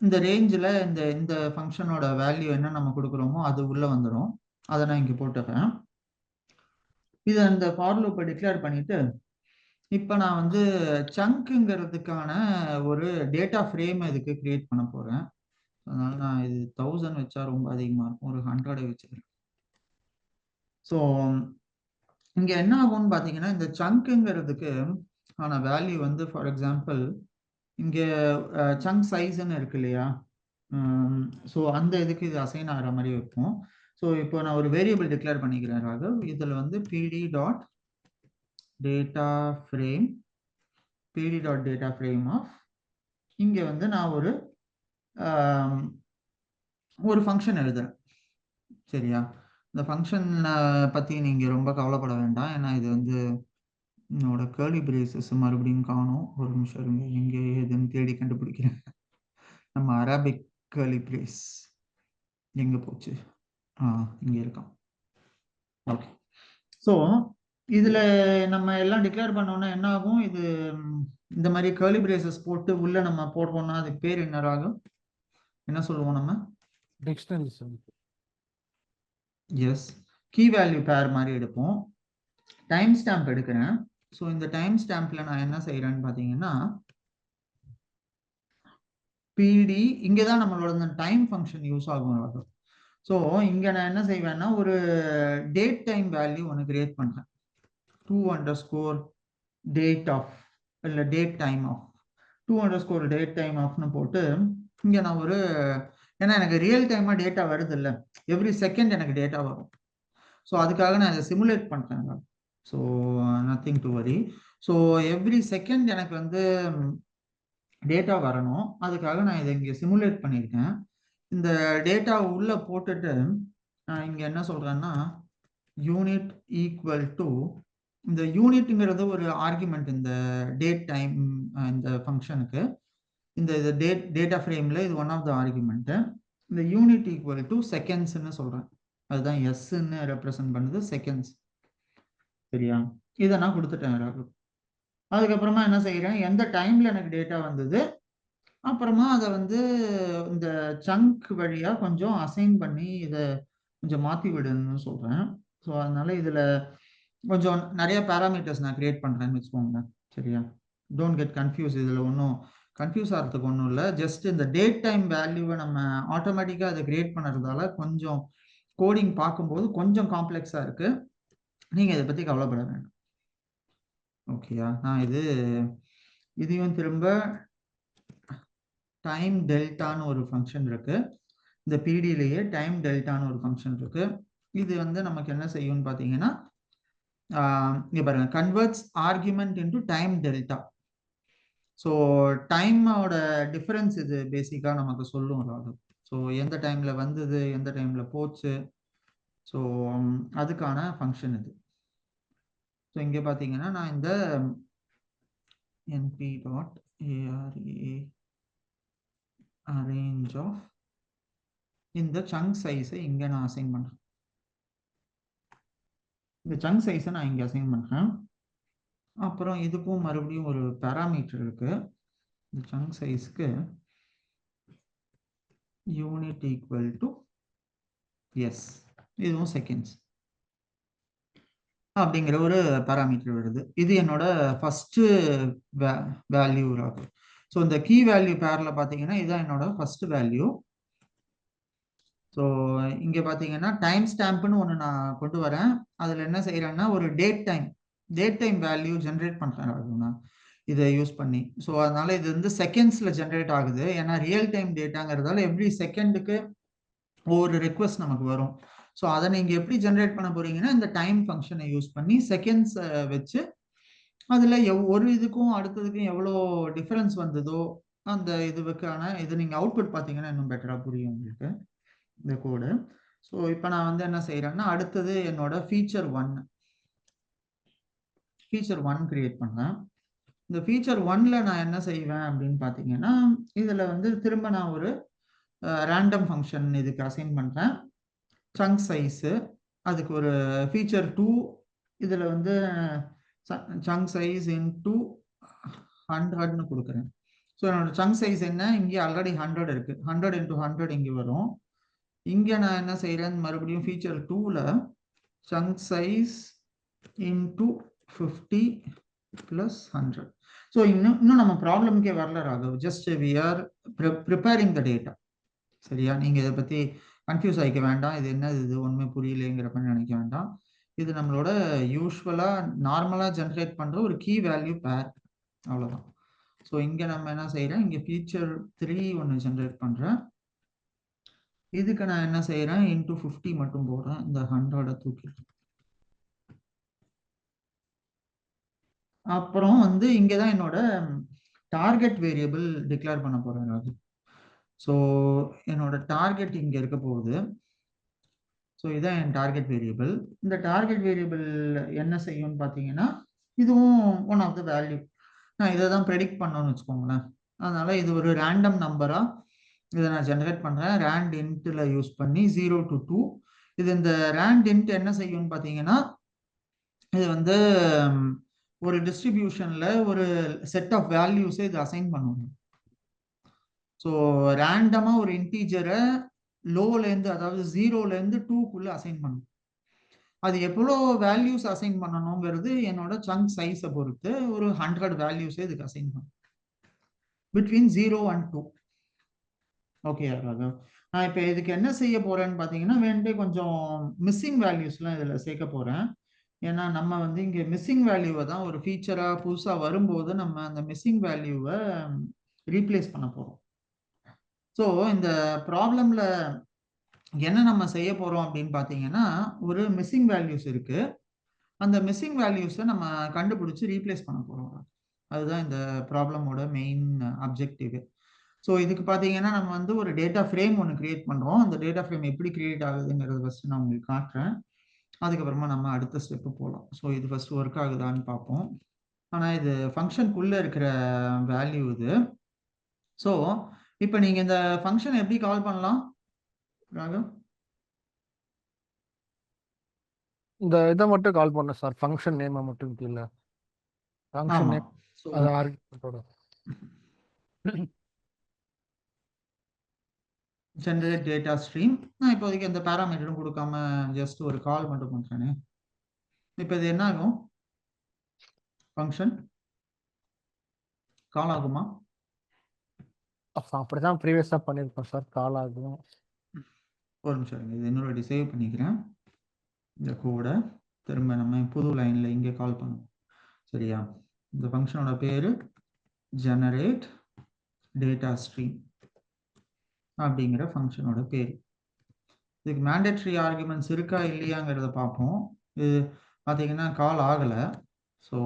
இந்த ரேஞ்சில் இந்த ஃபங்க்ஷனோட வேல்யூ என்ன நம்ம கொடுக்குறோமோ அது உள்ள வந்துடும். அதை நான் இங்கே போட்டுறேன். இதை அந்த ஃபார் லூப்பை டிக்ளேர் பண்ணிட்டு இப்போ நான் வந்து சங்க்குங்கிறதுக்கான ஒரு டேட்டா ஃப்ரேம் இதுக்கு கிரியேட் பண்ண போறேன். அதனால நான் இது 1000 வச்சா ரொம்ப அதிகமா இருக்கும், ஒரு 100 வச்சுக்கிறேன். ஸோ இங்க என்ன ஆகும்னு பாத்தீங்கன்னா, இந்த சங்க்குங்கிறதுக்கு ஆன வேல்யூ வந்து ஃபார் எக்ஸாம்பிள் இங்க சங்க் சைஸ்ன்னு இருக்கு இல்லையா? ஸோ அந்த இதுக்கு இது அசைன் ஆகிற மாதிரி வைப்போம். ஸோ இப்போ நான் ஒரு வேரியபிள் டிக்ளேர் பண்ணிக்கிறேன் ராகவ். இதில் வந்து pd dot data frame of, இங்கே வந்து நான் ஒரு ஃபங்க்ஷன் எழுதுறேன். சரியா? இந்த ஃபங்க்ஷன் பற்றி நீங்கள் ரொம்ப கவலைப்பட வேண்டாம், ஏன்னா இது வந்து என்னோட கேர்லி பிரேசஸ் மறுபடியும் காணும். ஒரு நிமிஷம் இருங்க, எங்கே எதுன்னு தேடி கண்டுபிடிக்கிறேன். நம்ம அரபிக் கேர்லி பிரேஸ் எங்கே போச்சு? இங்கே இருக்கான். ஓகே. ஸோ இதுல நம்ம எல்லாம் டிக்ளேர் பண்ணோம்னா என்ன ஆகும்? இது இந்த மாதிரி கர்லி பிரேசஸ் போட்டு உள்ள நம்ம போடுறோம்னா அதுக்கு பேர் என்ன ஆகும்? என்ன சொல்லுவோம் நம்ம? Dictionary. S, key value pair மாதிரி எடுப்போம். டைம் ஸ்டாம்ப் எடுக்கிறேன். ஸோ இந்த டைம் ஸ்டாம்ப்ல நான் என்ன செய்யறேன்னு பார்த்தீங்கன்னா, பிடி இங்கே தான் நம்மளோட டைம் ஃபங்க்ஷன் யூஸ் ஆகும். ஸோ இங்கே நான் என்ன செய்வேன்னா ஒரு டேட் டைம் வேல்யூ ஒன்று கிரியேட் பண்ணுறேன். 2_ டேட் ஆஃப் இல்லை date time of 2_ date time ஆஃப்னு போட்டு இங்கே நான் ஒரு, ஏன்னா எனக்கு ரியல் டைமாக டேட்டா வருது இல்லை, எவ்ரி செகண்ட் எனக்கு டேட்டா வரும். ஸோ அதுக்காக நான் இதை சிமுலேட் பண்ணுறேன். So nothing to worry. So every second எனக்கு வந்து டேட்டா வரணும். அதுக்காக நான் இதை இங்கே சிமுலேட் பண்ணியிருக்கேன். இந்த டேட்டா உள்ள போட்டுட்டு நான் இங்கே என்ன சொல்கிறேன்னா யூனிட் ஈக்குவல் டு, இந்த யூனிட்ங்கிறது ஒரு ஆர்குமெண்ட் இந்த டேட் டைம் இந்த ஃபங்க்ஷனுக்கு. இந்த டேட்டா ஃப்ரேமில் இது ஒன் ஆஃப் த ஆர்குமெண்ட்டு. இந்த யூனிட் ஈக்குவல் டு செகண்ட்ஸ்ன்னு சொல்கிறேன். அதுதான் எஸ்ன்னு ரெப்ரசன்ட் பண்ணுது, செகண்ட்ஸ். சரியா? இதை நான் கொடுத்துட்டேன். அதுக்கப்புறமா என்ன செய்கிறேன், எந்த டைமில் எனக்கு டேட்டா வந்தது, அப்புறமா அதை வந்து இந்த சங்க் வழியாக கொஞ்சம் அசைன் பண்ணி இதை கொஞ்சம் மாற்றி விடுன்னு சொல்கிறேன். ஸோ அதனால இதில் கொஞ்சம் நிறைய பேராமீட்டர்ஸ் நான் கிரியேட் பண்ணுறேன்னு வச்சுக்கோங்க. சரியா? Don't get confuse. இதில் ஒன்றும் கன்ஃபியூஸ் ஆகிறதுக்கு ஒன்றும் இல்லை. ஜஸ்ட் இந்த டேட் டைம் வேல்யூவை நம்ம ஆட்டோமேட்டிக்காக அதை கிரியேட் பண்ணுறதால கொஞ்சம் கோடிங் பார்க்கும்போது கொஞ்சம் காம்ப்ளெக்ஸாக இருக்குது. நீங்கள் இதை பற்றி கவலைப்பட வேண்டாம். ஓகேயா? நான் இதையும் திரும்ப டைம் டெல்டான்னு ஒரு ஃபங்க்ஷன் இருக்கு. இந்த பிடியிலேயே டைம் டெல்டான்னு ஒரு ஃபங்க்ஷன் இருக்கு. இது வந்து நமக்கு என்ன செய்யும்னு பார்த்தீங்கன்னா, இங்க பாருங்க, converts argument into time delta. So டைமோட டிஃபரன்ஸ் இது பேசிக்காக நமக்கு சொல்லும். அதாவது ஸோ எந்த டைம்ல வந்தது, எந்த டைம்ல போச்சு, ஸோ அதுக்கான ஃபங்க்ஷன் இது. ஸோ இங்கே பார்த்தீங்கன்னா நான் இந்த np.array அரேஞ்ச் ஆஃப் இந்த சங்க் சைஸை இங்கே நான் அசைன் பண்ணுறேன். இந்த சங்க் சைஸை நான் இங்கே அசைன் பண்ணுறேன். அப்புறம் இதுக்கும் மறுபடியும் ஒரு பேராமீட்டர் இருக்கு. இந்த சங்க் சைஸ்க்கு யூனிட் ஈக்குவல் டு எஸ், இதுவும் செகண்ட்ஸ் அப்படிங்கிற ஒரு பேராமீட்டர் வருது. இது என்னோட ஃபர்ஸ்ட் வேல்யூ ஆகும். ஸோ இந்த கீ வேல்யூ பேரில் பார்த்தீங்கன்னா இதுதான் என்னோட ஃபர்ஸ்ட் வேல்யூ. ஸோ இங்கே பார்த்தீங்கன்னா டைம் ஸ்டாம்ப்னு ஒன்று நான் கொண்டு வரேன். அதில் என்ன செய்கிறேன்னா ஒரு டேட் டைம் வேல்யூ ஜென்ரேட் பண்ணுறேன் நான் இதை யூஸ் பண்ணி. ஸோ அதனால இது வந்து செகண்ட்ஸில் ஜென்ரேட் ஆகுது. ஏன்னா ரியல் டைம் டேட்டாங்கிறதால எவ்ரி செகண்டுக்கு ஒரு ரெக்வஸ்ட் நமக்கு வரும். ஸோ அதை நீங்கள் எப்படி ஜென்ரேட் பண்ண போறீங்கன்னா இந்த டைம் ஃபங்க்ஷனை யூஸ் பண்ணி செகண்ட்ஸ் வச்சு அதில் ஒரு இதுக்கும் அடுத்ததுக்கும் எவ்வளோ டிஃபரன்ஸ் வந்ததோ அந்த இதுக்கான இது நீங்கள் அவுட்புட் பார்த்தீங்கன்னா இன்னும் பெட்டராக புரியும் உங்களுக்கு இந்த கோடு. ஸோ இப்போ நான் வந்து என்ன செய்கிறேன்னா அடுத்தது என்னோட ஃபீச்சர் ஒன் கிரியேட் பண்ணேன். இந்த ஃபீச்சர் ஒன்ல நான் என்ன செய்வேன் அப்படின்னு பார்த்தீங்கன்னா இதில் வந்து திரும்ப நான் ஒரு ரேண்டம் ஃபங்க்ஷன் இதுக்கு அசைன் பண்ணுறேன். சங்க் சைஸு அதுக்கு ஒரு ஃபீச்சர் 2 இதில் வந்து சங்க் சைஸ் இன்டூ 100ன்னு கொடுக்குறேன். ஸோ என்னோட சங்க் சைஸ் என்ன, இங்கே ஆல்ரெடி 100 இருக்கு. 100 × 100 இங்கே வரும். இங்கே நான் என்ன செய்கிறேன், மறுபடியும் ஃபீச்சர் 2ல சங்க் சைஸ் இன்டூ 50 + 100. ஸோ இன்னும் நம்ம ப்ராப்ளம்க்கே வரல Raghav. Just we are preparing the data. சரியா? நீங்கள் இதை பற்றி கன்ஃபியூஸ் ஆகிக்க வேண்டாம். இது என்ன, இது ஒன்றுமே புரியலைங்கிறப்ப நினைக்க வேண்டாம். இது நம்மளோட யூஸ்வலாக நார்மலாக ஜென்ரேட் பண்ணுற ஒரு கீ வேல்யூ பேர், அவ்வளோதான். ஸோ இங்கே நம்ம என்ன செய்கிறேன், இங்கே ஃபீச்சர் 3 ஒன்று ஜென்ரேட் பண்ணுறேன். இதுக்கு நான் என்ன செய்கிறேன், இன்டூ 50 மட்டும் போடுறேன். இந்த 100 தூக்கிடுறேன். அப்புறம் வந்து இங்கே தான் என்னோட டார்கெட் வேரியபிள் டிக்ளேர் பண்ண போகிறேன். அது ஸோ என்னோட டார்கெட் இங்கே இருக்க போகுது. ஸோ இதான் என் டார்கெட் வேரியபிள். இந்த டார்கெட் வேரியபிள் என்ன செய்யும்னு பார்த்தீங்கன்னா இதுவும் ஒன் ஆஃப் த வேல்யூ. நான் இதை தான் ப்ரெடிக்ட் பண்ணணும்னு வச்சுக்கோங்களேன். அதனால இது ஒரு ரேண்டம் நம்பராக இதை நான் ஜென்ரேட் பண்ணுறேன். ரேண்ட் இன்ட்டில் யூஸ் பண்ணி 0 to 2. இது இந்த ரேண்ட் இன்ட் என்ன செய்யும்னு பார்த்தீங்கன்னா இது வந்து ஒரு டிஸ்ட்ரிபியூஷன்ல ஒரு செட் ஆஃப் வேல்யூஸை இது அசைன் பண்ணுவோம். ஸோ ரேண்டமா ஒரு இன்டீஜரை லோலேருந்து, அதாவது 0லேருந்து 2க்குள்ள அசைன் பண்ணணும். அது எவ்வளோ வேல்யூஸ் அசைன் பண்ணணுங்கிறது என்னோட சங்க் சைஸை பொறுத்து ஒரு 100 வேல்யூஸை இதுக்கு அசைன் பண்ணணும் பிட்வீன் 0 and 2. ஓகே ராகவ், நான் இப்போ இதுக்கு என்ன செய்ய போறேன்னு பார்த்தீங்கன்னா, வேண்டே கொஞ்சம் மிஸ்ஸிங் வேல்யூஸ்லாம் இதில் சேர்க்க போறேன். ஏன்னா நம்ம வந்து இங்கே மிஸ்ஸிங் வேல்யூவை தான் ஒரு ஃபீச்சராக புதுசாக வரும்போது நம்ம அந்த மிஸ்ஸிங் வேல்யூவை ரீப்ளேஸ் பண்ண போகிறோம். ஸோ இந்த ப்ராப்ளம்ல என்ன நம்ம செய்ய போறோம் அப்படின்னு பார்த்தீங்கன்னா, ஒரு மிஸ்ஸிங் வேல்யூஸ் இருக்கு. அந்த மிஸ்ஸிங் வேல்யூஸை நம்ம கண்டுபிடிச்சு ரீப்ளேஸ் பண்ண போறோம். அதுதான் இந்த ப்ராப்ளமோட மெயின் அப்ஜெக்டிவ். ஸோ இதுக்கு பார்த்தீங்கன்னா நம்ம வந்து ஒரு டேட்டா ஃப்ரேம் ஒன்று கிரியேட் பண்ணுறோம். அந்த டேட்டா ஃப்ரேம் எப்படி கிரியேட் ஆகுதுங்கிறது ஃபர்ஸ்ட் நான் உங்களுக்கு காட்டுறேன். அதுக்கப்புறமா நம்ம அடுத்த ஸ்டெப்பு போகலாம். ஸோ இது ஃபர்ஸ்ட் ஒர்க் ஆகுதான்னு பார்ப்போம். ஆனால் இது ஃபங்க்ஷனுக்குள்ளே இருக்கிற வேல்யூ இது. ஸோ இப்போ நீங்கள் இந்த ஃபங்க்ஷன் எப்படி கால் பண்ணலாம் ராகவ்? இந்த இதை மட்டும் கால் பண்ண சார், ஃபங்க்ஷன் நேமை மட்டும் கீழே ஃபங்க்ஷன் ஆமா. நேம் ஸோ அது ஆர்குமெண்ட்டோட ஜென்ரேட் டேட்டா ஸ்ட்ரீம். நான் இப்போதைக்கு எந்த பேராமீட்டரும் கொடுக்காம ஜஸ்ட் ஒரு கால் மட்டும் பண்ணுறேனே. இப்போ இது என்ன ஆகும்? ஃபங்க்ஷன் கால் ஆகுமா? அப்படிதான் ப்ரீவியஸாக பண்ணியிருக்கோம் சார், கால் ஆகும். ஒரு நிமிஷம் இருங்க, இது இன்னொரு வாட்டி சேவ் பண்ணிக்கிறேன். இந்த கோடை திரும்ப நம்ம புது லைன்ல இங்கே கால் பண்ணுவோம். சரியா? இந்த ஃபங்க்ஷனோட பேரு ஜெனரேட் டேட்டா ஸ்ட்ரீம் அப்படிங்கிற ஃபங்க்ஷனோட பேர். இதுக்கு மேண்டேட்ரி ஆர்குமெண்ட்ஸ் இருக்கா இல்லையாங்கிறத பார்ப்போம். இது பார்த்தீங்கன்னா கால் ஆகலை. ஸோ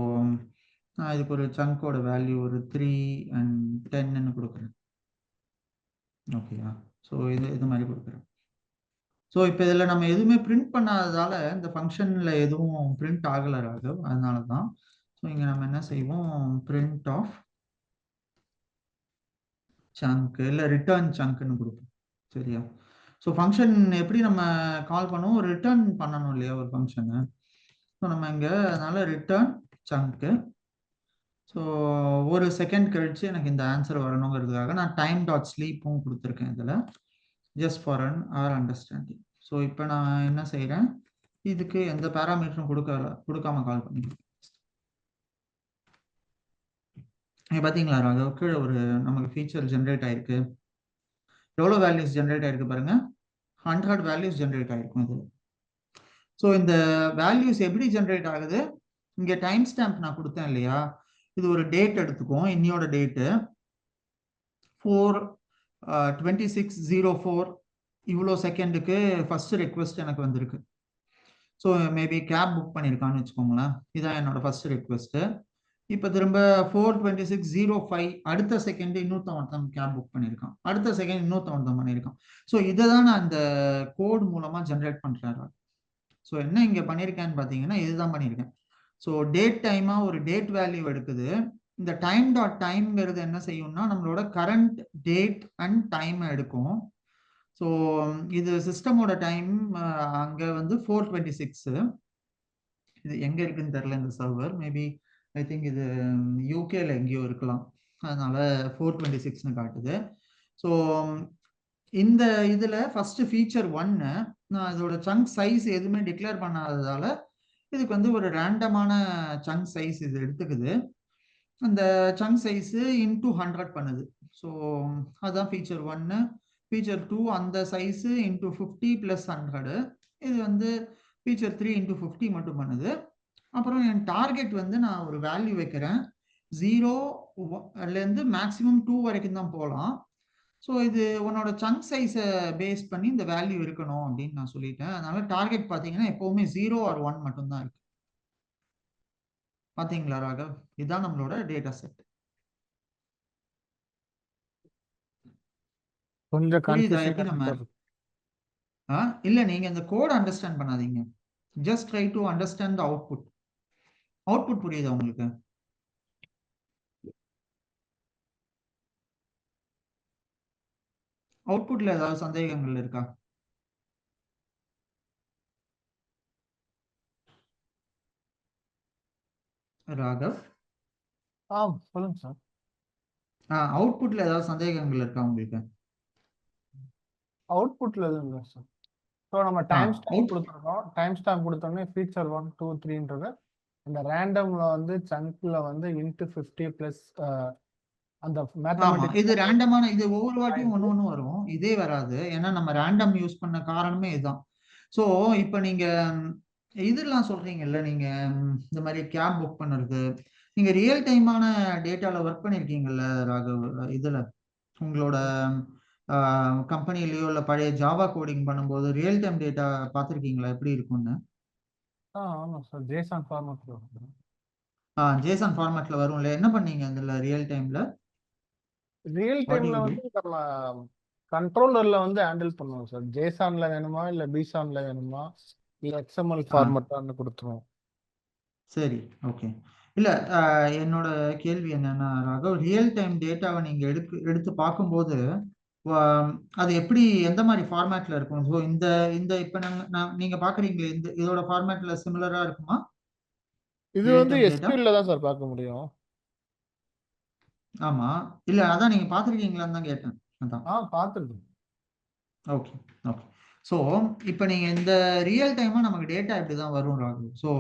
நான் இதுக்கு ஒரு சங்கோட வேல்யூ ஒரு 3 and 10ன்னு கொடுக்குறேன். ஓகேயா? ஸோ இது மாதிரி கொடுக்குறேன். ஸோ இப்போ இதில் நம்ம எதுவுமே பிரிண்ட் பண்ணாததால இந்த ஃபங்க்ஷனில் எதுவும் பிரிண்ட் ஆகலை ராகவ், அதனால தான். ஸோ இங்கே நம்ம என்ன செய்வோம், பிரிண்ட் ஆஃப் சங்க் இல்லை ரிட்டர்ன் சங்க்னு கொடுப்போம். சரியா? ஸோ ஃபங்க்ஷன் எப்படி நம்ம கால் பண்ணுவோம், ரிட்டர்ன் பண்ணணும் இல்லையா ஒரு ஃபங்க்ஷனு. ஸோ நம்ம இங்கே அதனால ரிட்டர்ன் சங்க்கு. ஸோ ஒரு செகண்ட் கழிச்சு எனக்கு இந்த ஆன்சர் வரணுங்கிறதுக்காக நான் டைம் டாட் ஸ்லீப்பும் கொடுத்துருக்கேன் இதில், just for our understanding. So இப்போ நான் என்ன செய்கிறேன், இதுக்கு எந்த பேராமீட்டரும் கொடுக்காம கால் பண்ணிக்கிறேன். பார்த்தீங்களா ராகவ், கீழே ஒரு நமக்கு ஃபீச்சர் ஜென்ரேட் ஆயிருக்கு. எவ்வளோ வேல்யூஸ் ஜென்ரேட் ஆயிருக்கு பாருங்க, 100 வேல்யூஸ் ஜென்ரேட் ஆயிருக்கும் இது. ஸோ இந்த வேல்யூஸ் எப்படி ஜென்ரேட் ஆகுது, இங்கே டைம் ஸ்டாம்ப் நான் கொடுத்தேன் இல்லையா, இது ஒரு டேட் எடுத்துக்கும், இன்னையோட டேட்டு 4/26/04 இவ்வளோ செகண்டுக்கு ஃபர்ஸ்ட் ரெக்வெஸ்ட் எனக்கு வந்திருக்கு. ஸோ மேபி கேப் புக் பண்ணியிருக்கான்னு வச்சுக்கோங்களேன், இதான் என்னோட ஃபர்ஸ்ட் ரெக்வெஸ்ட்டு. இப்போ திரும்ப 4/26/05 அடுத்த செகண்ட் இன்னொருத்தன் கேப் புக் பண்ணியிருக்கான், அடுத்த செகண்ட் இன்னொருத்தன் பண்ணியிருக்கான். ஸோ இதை தான் நான் இந்த கோட் மூலமாக ஜென்ரேட் பண்ணுறேன். ஸோ என்ன இங்கே பண்ணியிருக்கேன்னு பார்த்தீங்கன்னா இதுதான் பண்ணியிருக்கேன். ஸோ டேட் டைமாக ஒரு டேட் வேல்யூ எடுக்குது. இந்த டைம் டாட் டைம்ங்கிறது என்ன செய்யும்னா நம்மளோட கரண்ட் டேட் அண்ட் டைம் எடுக்கும். ஸோ இது சிஸ்டமோட டைம் அங்கே வந்து 4/26. இது எங்கே இருக்குன்னு தெரில இந்த சர்வர், மேபி ஐ திங்க் இது யூகேல எங்கேயோ இருக்கலாம், அதனால 4/26ன்னு காட்டுது. ஸோ இந்த இதில் ஃபர்ஸ்ட் ஃபீச்சர் 1 நான் இதோட சங்க் சைஸ் எதுவுமே டிக்ளேர் பண்ணாததால இதுக்கு வந்து ஒரு ரேண்டமான சங்க் சைஸ் இது எடுத்துக்குது. அந்த சங்க் சைஸ் இன்டூ 100 பண்ணுது. ஸோ அதுதான் ஃபீச்சர் 1. ஃபீச்சர் 2 அந்த சைஸ் இன்டூ 50 + 100. இது வந்து ஃபீச்சர் 3 இன்டூ 50 மட்டும் பண்ணுது. அப்புறம் என் டார்கெட் வந்து நான் ஒரு வேல்யூ வைக்கிறேன், 0லேருந்து மேக்ஸிமம் 2 வரைக்கும் தான் போகலாம். ஸோ இது உன்னோட சங்க் சைஸை பேஸ் பண்ணி இந்த வேல்யூ இருக்கணும் அப்படின்னு நான் சொல்லிட்டேன். அதனால டார்கெட் பார்த்தீங்கன்னா எப்போவுமே 0 or 1 மட்டும்தான் இருக்கு. பார்த்தீங்களா ராகவ், இதுதான் நம்மளோட டேட்டா செட். கொஞ்சம் புரியுதா எப்படி கன்ஃபியூசிங்காக நம்ம சார். இல்லை நீங்கள் இந்த கோட் அண்டர்ஸ்டாண்ட் பண்ணாதீங்க, just try to understand the output. Output புரியுதா உங்களுக்கு? அவுட்புட்ல ஏதாவது சந்தேகங்கள் இருக்கா? ராகவ். சொல்லுங்க சார். அவுட்புட்ல ஏதாவது சந்தேகங்கள் இருக்கா உங்களுக்கு? அவுட்புட்ல எதுவும் இல்லை சார். ஸோ நம்ம டைம் ஸ்டாம்ப் கொடுத்துருக்கோம். டைம் ஸ்டாம்ப் கொடுத்தோடனே ஃபீச்சர் 1 2 3ன்றது இந்த ரேண்டம்ல வந்து சங்க்ல வந்து இன்ட்டு 50 பிளஸ் அந்த ஆமா, மேத்தமெட்டிக்ஸ் இது ரேண்டமான, இது ஒவ்வொரு வாட்டியும் ஒண்ணு வரும், இதே வராது. ஏன்னா நம்ம ரேண்டம் யூஸ் பண்ண காரணமே இதுதான். ஸோ இப்போ நீங்க இதெல்லாம் சொல்றீங்கல்ல, நீங்க இந்த மாதிரி கேப் புக் பண்ணுறது, நீங்க ரியல் டைமான டேட்டால ஒர்க் பண்ணிருக்கீங்கல்ல ராகவ், இதுல உங்களோட கம்பெனிலயோ இல்லை பழைய ஜாவா கோடிங் பண்ணும்போது ரியல் டைம் டேட்டா பார்த்துருக்கீங்களா எப்படி இருக்கும்னு? ஆமாம் சார், ஜேசன் ஃபார்மேட். ஜேசன் ஃபார்மேட்ல வரும்ல, என்ன பண்ணீங்க அதுல ரியல் டைம்ல? ரியல் டைம்ல வந்து நம்ம கண்ட்ரோலர்ல வந்து ஹேண்டில் பண்ணுவோம் சார். ஜேசான்ல வேணுமா இல்ல பிசான்ல வேணுமா இல்ல எக்ஸ்எம்எல் ஃபார்மேட்டான்னு கொடுத்துருவோம். சரி, ஓகே. இல்ல என்னோட கேள்வி என்னன்னா ராகவ், ரியல் டைம் டேட்டாவை நீங்க எடுத்து பார்க்கும்போது அது எப்படி, எந்த மாதிரி ஃபார்மேட்ல இருக்கும்? ஸோ இந்த இந்த இப்போ நீங்க பாக்குறீங்களே, இந்த இதோட ஃபார்மேட்ல சிமிலரா இருக்குமா? இது வந்து எஸ்கியூஎல்ல தான் சார் பார்க்க முடியும். ஆமா, இல்ல அதான் நீங்க பாத்திருக்கீங்களான்னு தான் கேட்டேன். அதான் பார்த்துருக்கேன். Okay, okay. ஸோ இப்போ நீங்க இந்த ரியல் டைமா நமக்கு டேட்டா இப்படி தான் வரும் ராகுல். ஸோ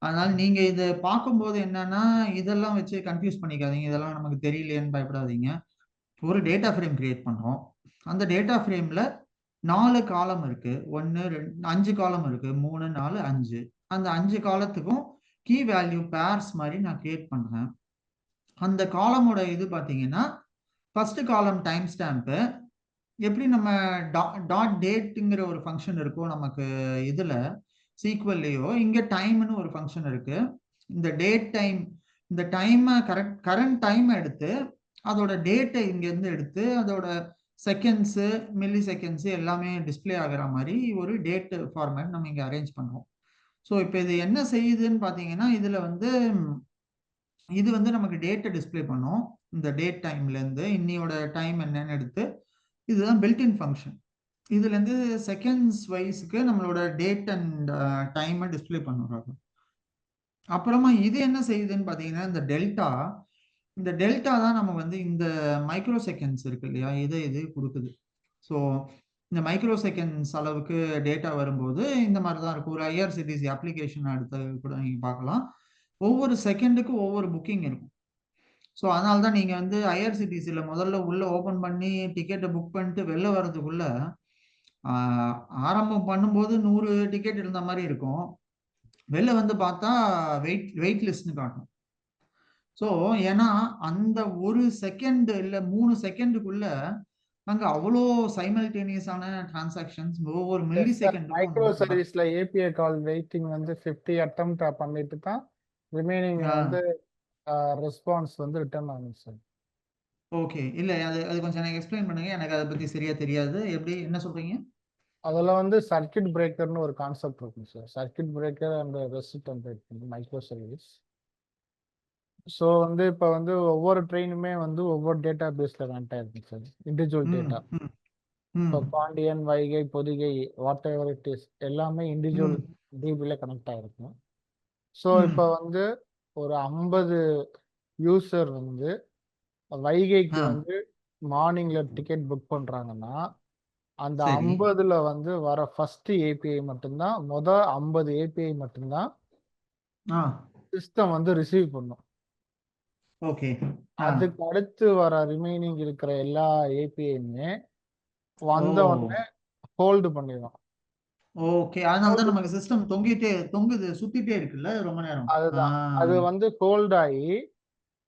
அதனால நீங்க இதை பார்க்கும்போது என்னன்னா, இதெல்லாம் வச்சு கன்ஃபியூஸ் பண்ணிக்காதீங்க, இதெல்லாம் நமக்கு தெரியலையேன்னு பயப்படாதீங்க. ஒரு டேட்டா ஃப்ரேம் கிரியேட் பண்றோம். அந்த டேட்டா ஃப்ரேம்ல 4 காலம் இருக்கு, 1 2 5 காலம் இருக்கு, 3 4 5. அந்த 5 காலத்துக்கும் கீ வேல்யூ பேர்ஸ் மாதிரி நான் கிரியேட் பண்றேன். அந்த காலமோட இது பார்த்தீங்கன்னா, ஃபர்ஸ்ட் காலம் டைம் ஸ்டாம்ப்பு. எப்படி நம்ம டாட் டேட்டுங்கிற ஒரு ஃபங்க்ஷன் இருக்கும் நமக்கு இதுல சீக்வல்லையோ, இங்க டைம்னு ஒரு ஃபங்க்ஷன் இருக்கு. இந்த டேட் டைம், இந்த டைமை கரண்ட் டைம் எடுத்து அதோட டேட்டை இங்க இருந்து எடுத்து அதோட செகண்ட்ஸ் மில்லி செகண்ட்ஸ் எல்லாமே டிஸ்பிளே ஆகிற மாதிரி ஒரு டேட் ஃபார்மேட் நம்ம இங்க அரேஞ்ச் பண்றோம். ஸோ இப்போ இது என்ன செய்யுதுன்னு பார்த்தீங்கன்னா, இதுல வந்து இது வந்து நமக்கு டேட்டை டிஸ்பிளே பண்ணும். இந்த டேட் டைம்ல இருந்து இன்னையோட டைம் என்னன்னு எடுத்து, இதுதான் பில்ட்இன் ஃபங்க்ஷன். இதுல இருந்து செகண்ட்ஸ் வைஸ்க்கு நம்மளோட டேட் அண்ட் டைமை டிஸ்பிளே பண்ணுறாங்க. அப்புறமா இது என்ன செய்யுதுன்னு பார்த்தீங்கன்னா, இந்த டெல்டா தான் நம்ம வந்து இந்த மைக்ரோ செகண்ட்ஸ் இருக்கு இல்லையா, இது கொடுக்குது. ஸோ இந்த மைக்ரோ செகண்ட்ஸ் அளவுக்கு டேட்டா வரும்போது இந்த மாதிரி தான் இருக்கும். ஒரு ஐஆர்சிடிசி அப்ளிகேஷன் எடுத்து கூட நீங்கள் பார்க்கலாம். ஒவ்வொரு செகண்டுக்கு ஒவ்வொரு புக்கிங் இருக்கும். ஸோ அதனால தான் நீங்கள் வந்து ஐஆர்சிடிசியில் முதல்ல உள்ள ஓப்பன் பண்ணி டிக்கெட்டை புக் பண்ணிட்டு வெளில வர்றதுக்குள்ள ஆரம்பம் பண்ணும்போது 100 டிக்கெட் இருந்த மாதிரி இருக்கும். வெளில வந்து பார்த்தா வெயிட் லிஸ்ட்னு காட்டும். ஸோ ஏன்னா அந்த ஒரு செகண்ட் இல்லை 3 செகண்டுக்குள்ள அங்க அவ்வளோ சைமல்டேனியஸான டிரான்சாக்ஷன்ஸ் ஒவ்வொரு மில்லி செகண்டுக்கும். மைக்ரோ சர்வீஸ்ல ஏபிஐ கால் வெயிட்டிங் வந்து 50 அட்டெம்ப்ட் பண்ணிட்டு தான் ரிமைனிங் வந்து ரெஸ்பான்ஸ் வந்து ரிட்டர்ன் ஆகும் சார். ஓகே, இல்ல அது கொஞ்சம் எனக்கு எக்ஸ்பிளைன் பண்ணுங்க, எனக்கு அதை பத்தி சரியா தெரியாது. எப்படி, என்ன சொல்றீங்க? அதில் வந்து சர்க்கியூட் பிரேக்கர்னு ஒரு கான்செப்ட் இருக்கும் sir. Circuit breaker and resist micro service. So வந்து இப்போ வந்து ஒவ்வொரு ட்ரெயினுமே வந்து ஒவ்வொரு டேட்டா பேஸில் கனெக்ட் ஆகிருக்கு சார், இண்டிவிஜுவல் டேட்டா. இப்போ Pandian, Vaigai, Pothigai, whatever it is எல்லாமே இண்டிவிஜுவல் டிபியில் கனெக்ட் ஆகிருக்கும். ஸோ இப்போ வந்து ஒரு 50 யூசர் வந்து வைகைக்கு வந்து மார்னிங்ல டிக்கெட் புக் பண்ணுறாங்கன்னா, அந்த 50ல வந்து வர ஃபர்ஸ்ட் ஏபிஐ மட்டும்தான், 50 ஏபிஐ மட்டும்தான் சிஸ்டம் வந்து ரிசீவ் பண்ணும். ஓகே, அதுக்கு அடுத்து வர ரிமைனிங் இருக்கிற எல்லா ஏபிஐயுமே வந்த உடனே ஹோல்டு பண்ணிடும். ஓகே, அதனால தான் நமக்கு சிஸ்டம் தொங்குது, சுத்திட்டே இருக்குல்ல ரொம்ப நேரம். அதுதான், அது வந்து ஹோல்ட் ஆகி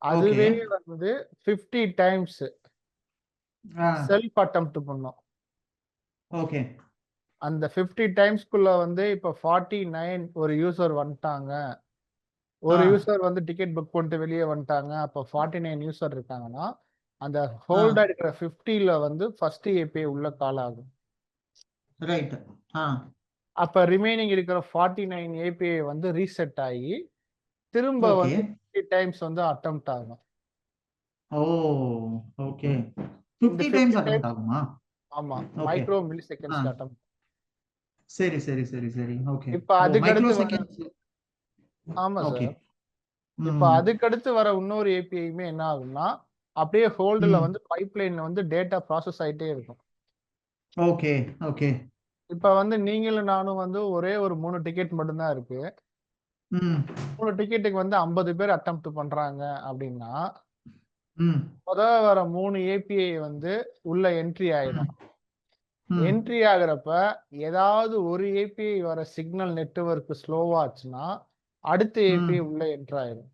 அதுவே வந்து 50 டைம்ஸ் செல்ஃப் அட்டெம்ப்ட் பண்ணும். ஓகே, அந்த 50 டைம்ஸ்க்குள்ள வந்து இப்ப 49 ஒரு யூசர் வந்துட்டாங்க, ஒரு யூசர் வந்து டிக்கெட் புக் பண்ணிட்டு வெளியே வந்துட்டாங்க, அப்ப 49 யூசர் இருக்காங்கன்னா அந்த ஹோல்டா இருக்கிற 50ல வந்து ஃபர்ஸ்ட் ஏபிஐ உள்ள கால் ஆகும். ரைட். அப்ப ரிமைனிங் இருக்கிற 49 ஏபிஐ வந்து ரீசெட் ஆகி திரும்ப வந்து 50 டைம்ஸ் வந்து அட்டெம்ப்ட் ஆகும். ஓ ஓகே, 50 டைம்ஸ் அட்டெம்ப்ட் ஆகுமா? ஆமா, மைக்ரோ மில்லி செகண்ட்ஸ்ல அட்டெம்ப்ட். சரி சரி சரி சரி, ஓகே. இப்ப அதுக்கு மைக்ரோ அடுத்து செகண்ட்ஸ். ஆமா சார், இப்ப ம் அதுக்கடுத்து வர இன்னொரு ஏபிஐயுமே என்ன ஆகும்னா அப்படியே ஹோல்டுல ம் வந்து பைப்லைன்ல வந்து டேட்டா ப்ராசஸ் ஆயிட்டே இருக்கும். ஓகே ஓகே இப்ப வந்து நீங்களும் நானும் வந்து ஒரே ஒரு 3 டிக்கெட் மட்டும்தான் இருக்கு. ம் 3 டிக்கெட்டுக்கு வந்து 50 பேர் அட்டெம்ப்ட் பண்றாங்க அப்படின்னா ம் வர 3 ஏபிஐ வந்து உள்ள என்ட்ரி ஆயிடும். ம் என்ட்ரி ஆகுறப்ப ஏதாவது ஒரு ஏபிஐ வர சிக்னல் நெட்வொர்க் ஸ்லோவாச்சுன்னா அடுத்த ஏபிஐ ம் உள்ள என்டர் ஆயிடும்.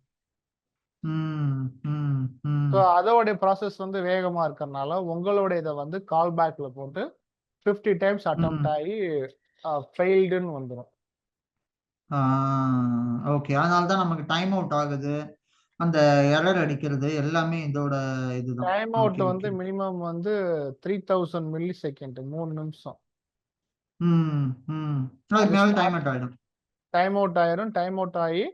ம் ம் ம் ஸோ அதோடைய ப்ராசஸ் வந்து வேகமா இருக்கறனால உங்களோட இதை வந்து கால் பேக்ல போட்டு 50 டைம்ஸ் அட்டெம்ப்ட் ம் ஆகி ஃபெயில்டுன்னு வந்துடும். ஓகே அதனால தான் நமக்கு டைம் அவுட் ஆகுது, அந்த எரர் அடிக்கிறது எல்லாமே இதோட இதுதான். டைம் அவுட் ஓகே வந்து ஓகே மினிமம் வந்து 3000 மில்லி செகண்ட் 3 நிமிஷம். ம் ம் அதுக்கு அது மேல டைம் ஸ்டார்ட் அவுட் ஆயிடும். டைம் அவுட் ஆயிரும். டைம் அவுட் ஆகி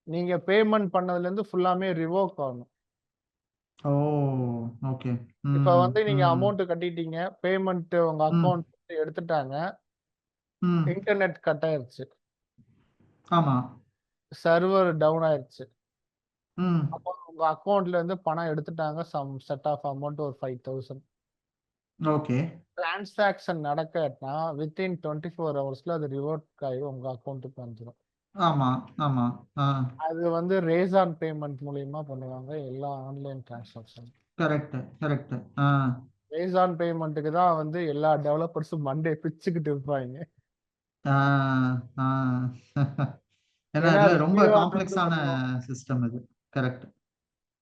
நீங்க பேமெண்ட் பண்ணதுல இருந்து ஃபுல்லாமே ரிவோக் ஆகணும். ஓ ஓகே இப்ப ம் வந்து நீங்க ம் அமௌண்ட் கட்டிட்டீங்க, பேமெண்ட் உங்க ம் அக்கவுண்ட் எடுத்துட்டாங்க, ம் இன்டர்நெட் கட் ஆயிருச்சு, ஆமா சர்வர் டவுன் ஆயிருச்சு. ம் அப்போ உங்க அக்கவுண்ட்ல இருந்து பணம் எடுத்துட்டாங்க, சம் செட் ஆஃப் அமௌண்ட் ஒரு 5000. ஓகே டிரான்சாக்ஷன் நடக்கனா வித்தின் 24 ஹவர்ஸ்ல அது ரிவர்ட் ஆகி உங்க அக்கவுண்ட்டுக்கு வந்துடும். ஆமா ஆமா ஆ அது வந்து ரேசான் பேமெண்ட் மூலியமா பண்ணுவாங்க எல்லா ஆன்லைன் டிரான்சாக்ஷன். கரெக்ட் கரெக்ட் ஆ ரேசான் பேமெண்ட்டுக்கு தான் வந்து எல்லா டெவலப்பர்ஸும் மண்டே பிச்சுக்கிட்டு இருப்பாங்க. ஆ ஆ ஏன்னா ஏன்னா இல்ல அது ரொம்ப கியூஆர் இருந்து காம்ப்ளெக்ஸான பண்ணுவோம். சிஸ்டம் இது. கரெக்ட்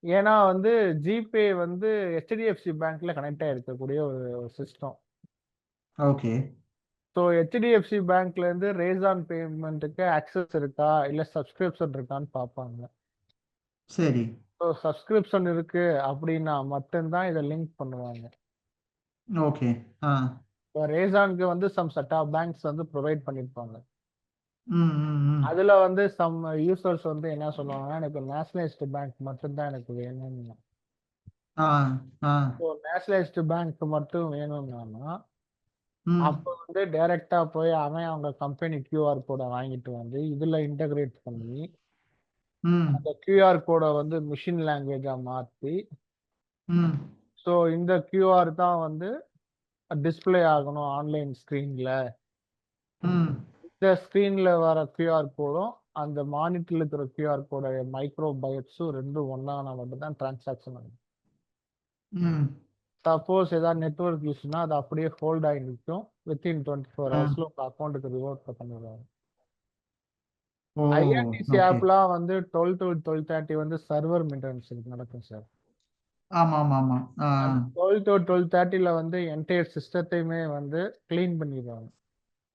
ஏன்னா வந்து ஜிபே வந்து ஹெச்டிஎஃப்சி பேங்க்ல கனெக்ட் ஆயிருக்கக்கூடிய ஒரு சிஸ்டம். ஓகே ஸோ ஹெச்டிஎஃப்சி பேங்க்ல இருந்து ரேசான் பேமெண்ட்டுக்கு ஆக்சஸ் இருக்கா இல்ல சப்ஸ்கிரிப்ஷன் இருக்கான்னு பார்ப்பாங்க. சரி ஸோ சப்ஸ்கிரிப்ஷன் இருக்கு அப்படின்னா மட்டும்தான் இதை லிங்க் பண்ணுவாங்க. ஓகே ஆ இப்போ ரேசானுக்கு வந்து சம் செட் ஆஃப் பேங்க்ஸ் வந்து ப்ரொவைட் பண்ணியிருப்பாங்க. ம் ம் ம் அதுல வந்து சம் யூசர்ஸ் வந்து என்ன சொல்லுவாங்கன்னா எனக்கு நேஷனலைஸ்டு பேங்க் மட்டும்தான் எனக்கு வேணும்னு. ஆ ஆ ஸோ நேஷனலைஸ்டு பேங்க் மட்டும் வேணும்னா ம் அப்போ வந்து டைரக்டா போய் அவன் அவங்க கம்பெனி கியூஆர் கோடை வாங்கிட்டு வந்து இதுல இன்டகிரேட் பண்ணி ம் அந்த கியூஆர் கோடை வந்து மிஷின் லாங்குவேஜா மாற்றி ம் ஸோ இந்த கியூஆர் தான் வந்து டிஸ்ப்ளே ஆகணும் ஆன்லைன் ஸ்க்ரீன்ல. ம் இந்த ஸ்க்ரீன்ல வர கியூஆர் கோடும் அந்த மானிட்டர்ல இருக்கிற கியூஆர் கோட மைக்ரோ பைட்ஸும் ரெண்டும் ஒன்னான மட்டும் தான் டிரான்சாக்ஷன் ஆகும். ம் சப்போஸ் ஏதாவது நெட்வொர்க் இஷ்யூனா அது அப்படியே ஹோல்ட் ஆகி நிற்கும். வித்தின் 24 ஆ ஹவர்ஸ்ல உங்க அக்கௌண்ட்டுக்கு ரிவர்ட் பண்ணிடுவாங்க. ஓ ஐஆர்டிசி ஓகே ஆப்லாம் வந்து 12 to 12:30 வந்து சர்வர் மெயின்டெனன்ஸ் நடக்கும் சார். ஆமா ஆமா ஆமா ஆ அந்த 12 to 12:30ல வந்து என்டையர் சிஸ்டத்தையுமே வந்து கிளீன் பண்ணிடுவாங்க.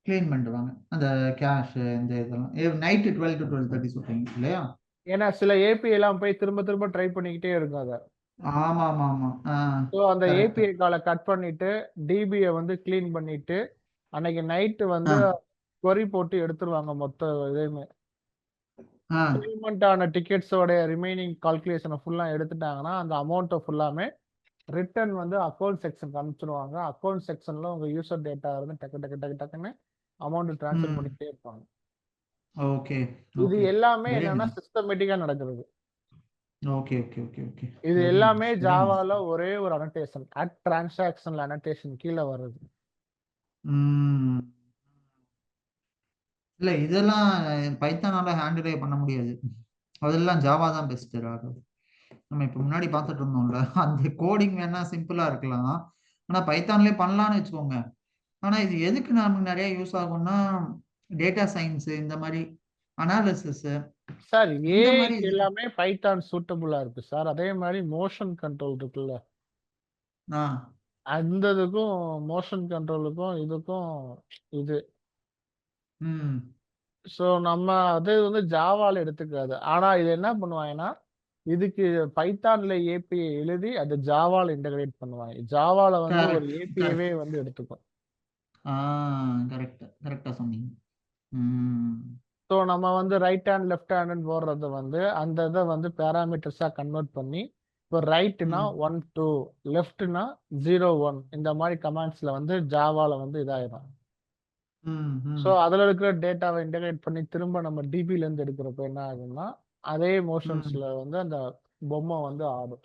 க்ளீன் பண்ணிடுவாங்க அந்த கேஷ் இந்த இதெல்லாம் நைட்டு 12 to 12:30 சொல்றீங்க இல்லையா? ஏன்னா சில ஏபி எல்லாம் போய் திரும்ப திரும்ப ட்ரை பண்ணிக்கிட்டே இருக்கும் அதை. ஆமா ஆமா ஆமா ஆ ஸோ அந்த கரெக்ட் ஏபிஐ காலை கட் பண்ணிட்டு டிபியை வந்து கிளீன் பண்ணிட்டு அன்னைக்கு நைட்டு ஆ வந்து கொரி போட்டு எடுத்துருவாங்க மொத்த இதையுமே. ஆ பேமெண்ட் ஆன டிக்கெட்ஸோட ரிமைனிங் கால்குலேஷனை ஃபுல்லா எடுத்துட்டாங்கன்னா அந்த அமௌண்ட்டை ஃபுல்லாமே ரிட்டர்ன் வந்து அக்கௌண்ட் செக்ஷனுக்கு அனுப்பிச்சிடுவாங்க. அக்கௌண்ட் செக்ஷன்ல உங்க யூசர் டேட்டா இருந்து டக்கு டக்கு டக்கு டக்குன்னு அமௌண்ட் ட்ரான்ஸ்ஃபர் ம் பண்ணிட்டே இருப்பாங்க. ஓகே இது ஓகே எல்லாமே வெரி என்னன்னா நைஸ் சிஸ்டமேட்டிக்கா நடக்கிறது. ஓகே ஓகே ஓகே ஓகே இது வெரி எல்லாமே நைஸ் வெரி நைஸ் ஜாவால ஒரே ஒரு அனோட்டேஷன் அட் டிரான்சாக்ஷனல் அனோட்டேஷன் கீழே வருது. ம் இல்ல இதெல்லாம் பைத்தானால ஹேண்டிலே பண்ண முடியாது. அதெல்லாம் ஜாவா தான் பெஸ்ட் ராகவ். நம்ம இப்ப முன்னாடி பார்த்துட்டு இருந்தோம்ல அந்த கோடிங் வேணா சிம்பிளா இருக்கலாம், ஆனா பைத்தான்லயே பண்ணலாம்னு வச்சுக்கோங்க. ஆனா இது எதுக்கு நமக்கு நிறைய யூஸ் ஆகும்னா டேட்டா சயின்ஸ் இந்த மாதிரி அனாலிசிஸ் சார் இந்த மாதிரி ஏஐக்கு இது எல்லாமே பைத்தான் சூட்டபுளா இருக்கு சார். அதே மாதிரி மோஷன் கண்ட்ரோல் இருக்குல்ல, ஆ அந்த இதுக்கும் மோஷன் கண்ட்ரோலுக்கும் இதுக்கும் இது. ம் ஸோ நம்ம அது வந்து ஜாவால எடுத்துக்காது. ஆனா இது என்ன பண்ணுவாங்கன்னா இதுக்கு பைத்தான்ல ஏபிஐ எழுதி அது ஜாவால இன்டகிரேட் பண்ணுவாங்க. ஜாவால வந்து ஒரு கரெக்ட் ஏபிஐவே கரெக்ட் வந்து எடுத்துக்கும். ஆ கரெக்ட் கரெக்டா சொன்னீங்க. ம் ஸோ நம்ம வந்து ரைட் ஹேண்ட் லெஃப்ட் ஹேண்ட் போடுறது வந்து அந்த இதை வந்து பேராமீட்டர்ஸா கன்வெர்ட் பண்ணி இப்போ ரைட்னா ம் 1 2 லெஃப்ட்னா 0 1 இந்த மாதிரி கமாண்ட்ஸ்ல வந்து ஜாவால வந்து இதாயிடும். ம் ம் ஸோ அதில் இருக்கிற டேட்டாவை இன்டகிரேட் பண்ணி திரும்ப நம்ம டிபில இருந்து எடுக்கிறப்ப என்ன ஆகும்னா அதே ம் மோஷன்ஸ்ல வந்து அந்த பொம்மை வந்து ஆடும்.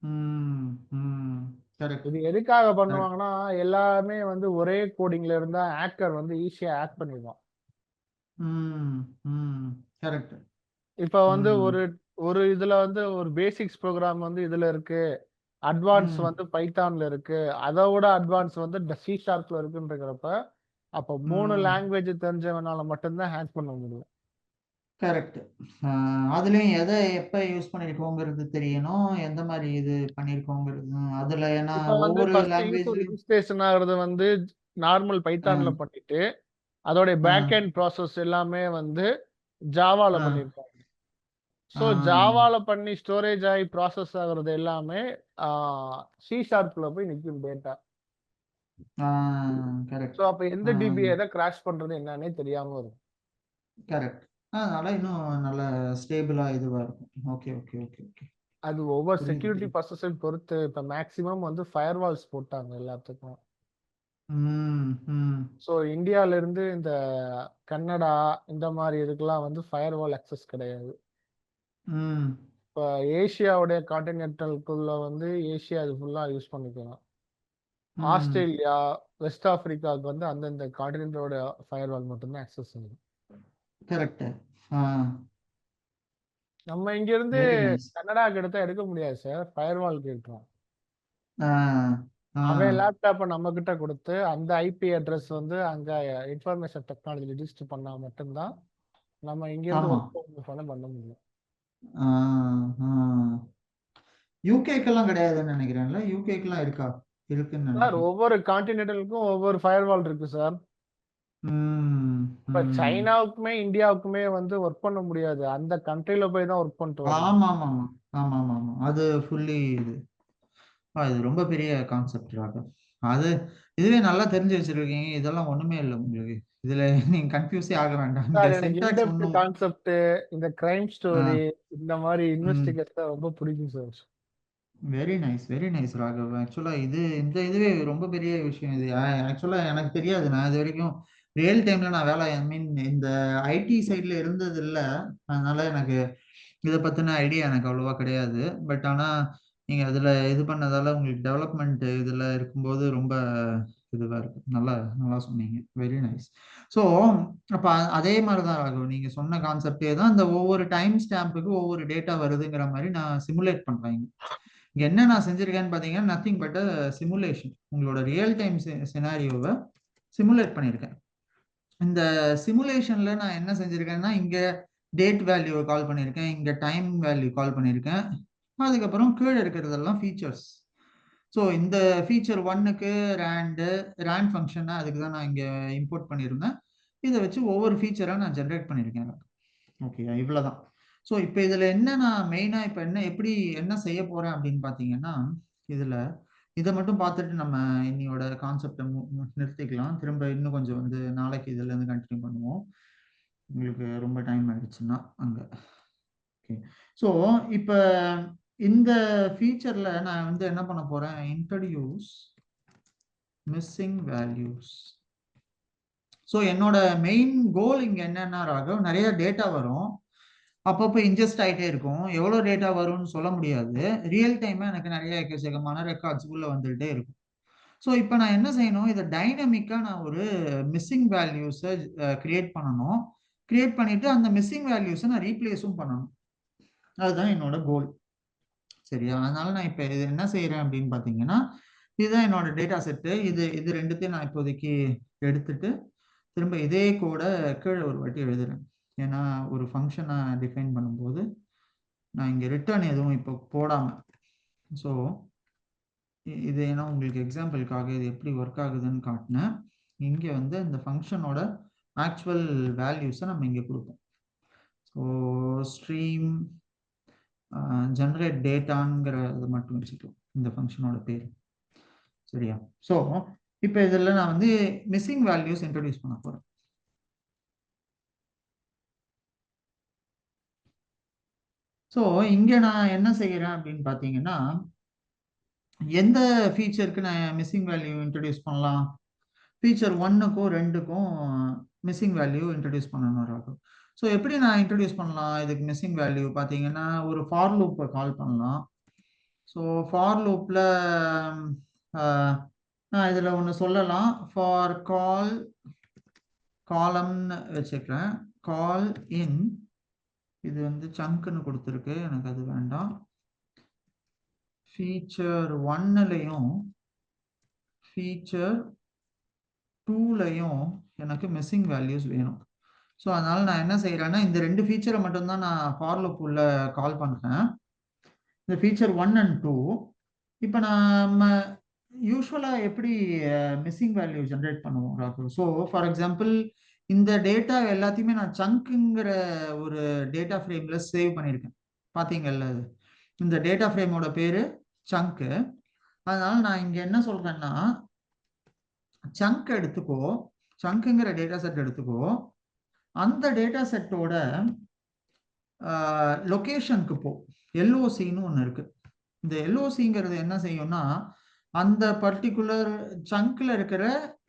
ம் ம் கரெக்ட் இது எதுக்காக கரெக்ட் பண்ணுவாங்கன்னா, எல்லாமே வந்து ஒரே கோடிங்ல இருந்தா ஹேக்கர் வந்து ஈஸியா ஹேக் பண்ணிடுவான். ம் ம் கரெக்ட் இப்ப வந்து ம் ஒரு ஒரு இதுல வந்து ஒரு பேசிக்ஸ் ப்ரோகிராம் வந்து இதுல இருக்கு. அட்வான்ஸ் ம் வந்து பைத்தான்ல இருக்கு. அத விட அட்வான்ஸ் வந்து சி ஷார்ப்ல இருக்குன்றப்ப, அப்ப 3 ம் லாங்குவேஜ் தெரிஞ்சவனால மட்டும் தான் ஹேக் பண்ண முடியும். கரெக்ட் அதுலயும் எதை எப்ப யூஸ் பண்ணிருக்கோங்கிறது தெரியணும், எந்த மாதிரி இது பண்ணிருக்கோங்கிறது அதுல, ஏன்னா இப்ப வந்து ஒவ்வொரு ஃபர்ஸ்ட் லாங்குவேஜ்லயும் இன்ஸ்டேஷன் ஆகுறது வந்து நார்மல் பைத்தான்ல பண்ணிட்டு, அதோட பேக் எண்ட் ப்ராசஸ் எல்லாமே வந்து ஜாவால பண்ணிருப்பாங்க. ஸோ ஜாவால பண்ணி ஸ்டோரேஜ் ஆகி ப்ராசஸ் ஆகுறது எல்லாமே சி ஷார்ப்ல போய் நிக்கும் டேட்டா. ஸோ கரெக்ட் அப்ப எந்த டிபி எதை கிராஷ் பண்றது என்னன்னே தெரியாம இருக்கும். கரெக்ட் அதனால இன்னும் நல்ல ஸ்டேபிளா இதுவா இருக்கும். ஓகே ஓகே ஓகே ஓகே அது ஒவ்வொரு புரியுது செக்யூரிட்டி புரியுது. ப்ராசஸை பொறுத்து இப்ப மேக்ஸிமம் வந்து ஃபயர்வால்ஸ் போட்டாங்க எல்லாத்துக்கும். ம் ம் ஸோ இந்தியால இருந்து இந்த கன்னடா இந்த மாதிரி இதுக்கெல்லாம் வந்து ஃபயர்வால் அக்சஸ் கிடையாது. ம் இப்போ ஏசியாவுடைய கான்டினென்டலுக்குள்ள வந்து ஏசியா இது ஃபுல்லா யூஸ் பண்ணிக்கலாம். ம் ஆஸ்திரேலியா, வெஸ்ட் ஆப்பிரிக்காவுக்கு வந்து அந்தந்த கான்டினென்டோட ஃபயர்வால் மட்டும்தான் அக்சஸ் ஆகும். கரெக்ட் நம்ம இங்க இருந்து வெரி நைஸ். கன்னடாக்கு எடுத்தா எடுக்க முடியாது சார், ஃபயர்வால் கேட்டுரும். ஆ ஆ அவன் லேப்டாப்பை நம்ம கிட்ட கொடுத்து அந்த ஐபி அட்ரஸ் வந்து அங்க இன்ஃபர்மேஷன் டெக்னாலஜி ரிஜிஸ்டர் பண்ணா மட்டும்தான் நம்ம இங்க இருந்து ஆமா ஒர்க் பண்ண முடியும். ஆ ஆ யூகேக்கெல்லாம் கிடையாதுன்னு நினைக்கிறேன்ல, யூகேக்கெல்லாம் இருக்கா? இருக்குன்னு சார் நினைக்கிறேன். ஒவ்வொரு கான்டினென்டலுக்கும் ஒவ்வொரு ஃபயர்வால் இருக்கு சார். ம் இப்ப ம் சைனாவுக்குமே இந்தியாவுக்குமே வந்து ஒர்க் பண்ண முடியாது, அந்த கண்ட்ரில போய் தான் ஒர்க் பண்ணிட்டு வரணும். ஆமா ஆமா ஆமா ஆமா ஆமா ஆமா அது ஃபுல்லி இது. இது ரொம்ப பெரிய கான்செப்ட் ராகவ். அது இதுவே நல்லா தெரிஞ்சு வச்சிருக்கீங்க, இதெல்லாம் ஒண்ணுமே இல்லை உங்களுக்கு. இதுல நீங்க கன்ஃபியூஸே ஆக வேண்டாம், இங்க சார் எனக்கு சின்டாக்ஸ் இன்டெப்த் ஒன்றும். கான்செப்ட், இந்த கிரைம் ஸ்டோரி, இந்த மாதிரி இன்வெஸ்டிகேஷன் ரொம்ப பிடிக்கும் sir. Very nice very nice Raghav. ஆக்சுவலா இந்த இதுவே ரொம்ப பெரிய விஷயம். இது ஆக்சுவலா எனக்கு தெரியாது, நான் இது வரைக்கும் ரியல் டைம்ல நான் வேலை, ஐ மீன் இந்த ஐடி சைட்ல இருந்தது இல்ல. அதனால எனக்கு இதை பத்தின ஐடியா எனக்கு அவ்வளவா கிடையாது. பட் ஆனா நீங்க அதுல இது பண்ணதால உங்களுக்கு டெவலப்மெண்ட் இதுல இருக்கும்போது ரொம்ப இதுவா இருக்கு. நல்லா நல்லா சொன்னீங்க, வெரி நைஸ். ஸோ அப்ப அதே மாதிரிதான் ராகவ், நீங்க சொன்ன கான்செப்டே தான். இந்த ஒவ்வொரு டைம் ஸ்டாம்புக்கு ஒவ்வொரு டேட்டா வருதுங்கிற மாதிரி நான் சிமுலேட் பண்றேன். இங்க என்ன நான் செஞ்சிருக்கேன்னு பாத்தீங்கன்னா நத்திங் பட் சிமுலேஷன். உங்களோட ரியல் டைம் சினாரியோவை சிமுலேட் பண்ணியிருக்கேன். இந்த சிமுலேஷன்ல நான் என்ன செஞ்சிருக்கேன்னா, இங்க டேட் வேல்யூவை கால் பண்ணியிருக்கேன், இங்க டைம் வேல்யூ கால் பண்ணியிருக்கேன். அதுக்கப்புறம் கீழே இருக்கிறதெல்லாம் ஃபீச்சர்ஸ். ஸோ இந்த ஃபீச்சர் ஒன்னுக்கு ரேண்ட் ஃபங்க்ஷனை அதுக்கு தான் நான் இங்கே இம்போர்ட் பண்ணியிருந்தேன். இதை வச்சு ஒவ்வொரு ஃபீச்சராக நான் ஜென்ரேட் பண்ணியிருக்கேன். ஓகே இவ்வளோதான். ஸோ இப்போ இதில் என்ன நான் மெயினாக இப்போ எப்படி என்ன செய்ய போகிறேன் அப்படின்னு பார்த்தீங்கன்னா, இதில் இதை மட்டும் பார்த்துட்டு நம்ம இன்னையோட கான்செப்டை நிறுத்திக்கலாம். திரும்ப இன்னும் கொஞ்சம் வந்து நாளைக்கு இதுலேருந்து கண்டினியூ பண்ணுவோம், உங்களுக்கு ரொம்ப டைம் ஆயிடுச்சுன்னா அங்கே. ஓகே ஸோ இப்போ இந்த ஃபீச்சர்ல நான் வந்து என்ன பண்ண போறேன், இன்ட்ரடியூஸ் மிஸ்ஸிங் வேல்யூஸ். ஸோ என்னோட மெயின் கோல் இங்க என்னன்னா ராகவ், நிறைய டேட்டா வரும், அப்பப்போ இன்ஜெஸ்ட் ஆகிட்டே இருக்கும். எவ்வளோ டேட்டா வரும்னு சொல்ல முடியாது. ரியல் டைமா எனக்கு நிறைய எக்கச்சக்கமான ரெக்கார்ட்ஸ் உள்ள வந்துகிட்டே இருக்கும். ஸோ இப்போ நான் என்ன செய்யணும், இதை டைனமிக்கா நான் ஒரு மிஸ்ஸிங் வேல்யூஸை கிரியேட் பண்ணணும். கிரியேட் பண்ணிட்டு அந்த மிஸ்ஸிங் வேல்யூஸை நான் ரீப்ளேஸும் பண்ணணும். அதுதான் என்னோட கோல். சரியா? அதனால நான் இப்போ இது என்ன செய்யறேன் அப்படின்னு பார்த்தீங்கன்னா, இதுதான் என்னோட டேட்டா செட்டு. இது ரெண்டுத்தையும் நான் இப்போதைக்கு எடுத்துட்டு திரும்ப இதே கூட கீழே ஒரு வாட்டி எழுதுறேன். ஏன்னா ஒரு ஃபங்க்ஷனை டிஃபைன் பண்ணும்போது நான் இங்கே ரிட்டர்ன் எதுவும் இப்போ போடாம. ஸோ இது ஏன்னா உங்களுக்கு எக்ஸாம்பிளுக்காக இது எப்படி ஒர்க் ஆகுதுன்னு காட்டினேன். இங்கே வந்து இந்த ஃபங்க்ஷனோட ஆக்சுவல் வேல்யூஸை நம்ம இங்கே கொடுப்போம். ஸோ ஸ்ட்ரீம் ஜென்ரேட் டேட்டாங்கிறத மட்டும் வச்சுக்கலாம் இந்த ஃபங்க்ஷனோட பேர். சரியா? ஸோ இப்போ இதில் நான் வந்து மிஸ்ஸிங் வேல்யூஸ் இன்ட்ரடியூஸ் பண்ண போகிறேன். ஸோ இங்கே நான் என்ன செய்கிறேன் அப்படின்னு பார்த்தீங்கன்னா, எந்த ஃபீச்சருக்கு நான் மிஸ்ஸிங் வேல்யூ இன்ட்ரடியூஸ் பண்ணலாம், ஃபீச்சர் 1க்கும் 2க்கும் மிஸ்ஸிங் வேல்யூ இன்ட்ரடியூஸ் பண்ணணும் ராகவ். ஸோ எப்படி நான் இன்ட்ரடியூஸ் பண்ணலாம் இதுக்கு மிஸ்ஸிங் வேல்யூ பார்த்தீங்கன்னா ஒரு ஃபார் லூப்பை கால் பண்ணலாம். ஸோ ஃபார் லூப்பில் நான் இதில் ஒன்று சொல்லலாம், ஃபார் காலம்னு வச்சுக்கிறேன். கால் இன், இது வந்து சங்க்னு கொடுத்துருக்கு, எனக்கு அது வேண்டாம். ஃபீச்சர் 1லையும் ஃபீச்சர் 2லையும் எனக்கு மிஸ்ஸிங் வேல்யூஸ் வேணும். ஸோ அதனால நான் என்ன செய்யறேன்னா இந்த 2 ஃபீச்சரை மட்டும்தான் நான் ஃபார் லூப் உள்ள கால் பண்றேன், இந்த ஃபீச்சர் 1 and 2. இப்போ நம்ம யூஸ்வலாக எப்படி மிஸ்ஸிங் வேல்யூ ஜென்ரேட் பண்ணுவோம் ராகுல்? ஸோ ஃபார் எக்ஸாம்பிள் இந்த டேட்டா எல்லாத்தையுமே நான் சங்க்குங்கிற ஒரு டேட்டா ஃப்ரேம்ல சேவ் பண்ணியிருக்கேன், பார்த்தீங்கல்ல? இந்த டேட்டா ஃப்ரேமோட பேரு சங்க்கு. அதனால நான் இங்க என்ன சொல்றேன்னா சங்க் எடுத்துக்கோ, சங்க்குங்கிற டேட்டா செட் எடுத்துக்கோ, அந்த டேட்டா செட்டோட லொகேஷனுக்கு போ. எல்ஓசின்னு ஒன்று இருக்கு. இந்த எல்ஓசிங்கிறது என்ன செய்யும்னா அந்த பர்டிகுலர் சங்க்ல இருக்கிற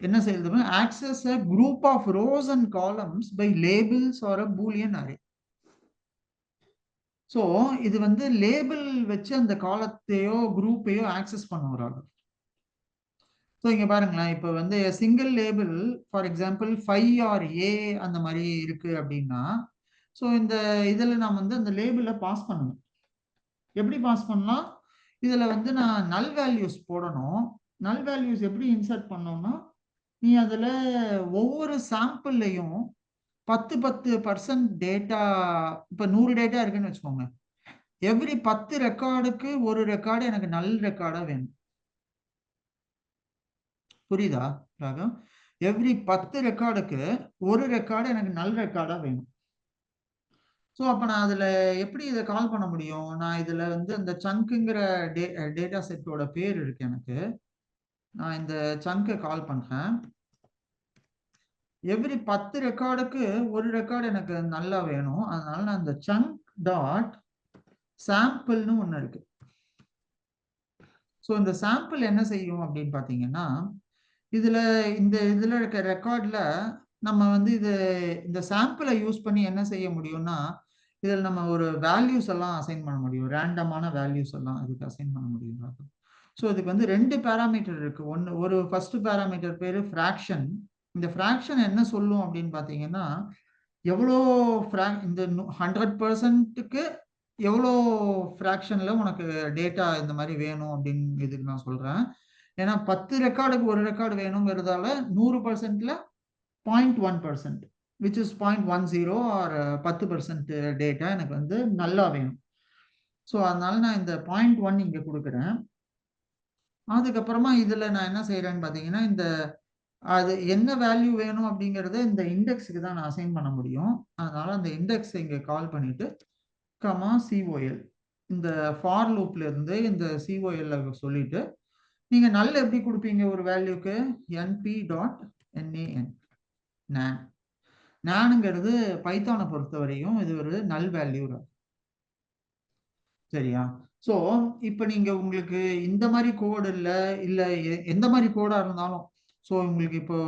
என்ன செய்யுது, access a group of rows and columns by labels or a boolean array. So இது வந்து லேபிள் வச்சு அந்த காலத்தையோ குரூப்பையோ ஆக்சஸ் பண்ணுவாங்க. ஸோ இங்க பாருங்களேன், இப்போ வந்து single label for example 5 or A அந்த மாதிரி இருக்கு அப்படின்னா, ஸோ இந்த இதில் நான் வந்து அந்த லேபிளை பாஸ் பண்ணணும். எப்படி பாஸ் பண்ணலாம்? இதில் வந்து நான் நல் வேல்யூஸ் போடணும். நல் வேல்யூஸ் எப்படி இன்சர்ட் பண்ணோம்னா, நீ அதில் ஒவ்வொரு சாம்பிள்லையும் 10% டேட்டா, இப்போ 100 டேட்டா இருக்குன்னு வச்சுக்கோங்க, எவ்ரி 10 ரெக்கார்டுக்கு ஒரு ரெக்கார்டு எனக்கு நல் ரெக்கார்டா வேணும். புரியுதா ராகம்? எவ்ரி 10 ரெக்கார்டுக்கு ஒரு ரெக்கார்டு எனக்கு நல் ரெக்கார்டா வேணும். ஸோ அப்போ நான் அதில் எப்படி இதை கால் பண்ண முடியும்? நான் இதில் வந்து அந்த சங்க்குங்கிற டேட்டா செட்டோட பேர் இருக்கு எனக்கு, நான் இந்த சங்கை கால் பண்ணுறேன். எவ்ரி 10 ரெக்கார்டுக்கு ஒரு ரெக்கார்டு எனக்கு நல்லா வேணும். அதனால நான் இந்த சங்க் டாட் சாம்பிள்னு ஒன்று இருக்கு. ஸோ இந்த சாம்பிள் என்ன செய்யும் அப்படின்னு பார்த்தீங்கன்னா, இதில் இருக்க ரெக்கார்டில் நம்ம வந்து இந்த சாம்பிளை யூஸ் பண்ணி என்ன செய்ய முடியும்னா, இதில் நம்ம ஒரு வேல்யூஸ் எல்லாம் அசைன் பண்ண முடியும், ரேண்டமான வேல்யூஸ் எல்லாம் இதுக்கு அசைன் பண்ண முடியும். ஸோ இதுக்கு வந்து 2 பேராமீட்டர் இருக்கு. ஒரு ஃபர்ஸ்ட் பேராமீட்டர் பேரு ஃப்ராக்ஷன். இந்த ஃப்ராக்ஷன் என்ன சொல்லும் அப்படின்னு பார்த்தீங்கன்னா, எவ்வளோ இந்த 100%க்கு எவ்வளோ ஃப்ராக்ஷன்ல உனக்கு டேட்டா இந்த மாதிரி வேணும் அப்படின்னு இதுக்கு நான் சொல்றேன். ஏன்னா 10 ரெக்கார்டுக்கு ஒரு ரெக்கார்டு வேணுங்கிறதால 100%ல 0.1%, which is 0.10 or 10% டேட்டா எனக்கு வந்து நல்லா வேணும். ஸோ அதனால நான் இந்த 0.1 இங்க கொடுக்குறேன். அதுக்கப்புறமா இதுல நான் என்ன செய்யறேன்னு பார்த்தீங்கன்னா, அது என்ன வேல்யூ வேணும் அப்படிங்கறத இந்த இண்டெக்ஸுக்கு தான் நான் அசைன் பண்ண முடியும். அதனால அந்த இண்டெக்ஸ் இங்க கால் பண்ணிட்டு கமா COL, இந்த ஃபார் லூப்ல இருந்து இந்த COL சொல்லிட்டு நீங்க நல் எப்படி கொடுப்பீங்க ஒரு வேல்யூக்கு? np.nan. நானுங்கிறது பைத்தானை பொறுத்தவரையும் இது ஒரு நல் வேல்யூ. சரியா? ஸோ இப்போ நீங்க உங்களுக்கு இந்த மாதிரி கோடு இல்ல எந்த மாதிரி கோடா இருந்தாலும், ஸோ உங்களுக்கு இப்போ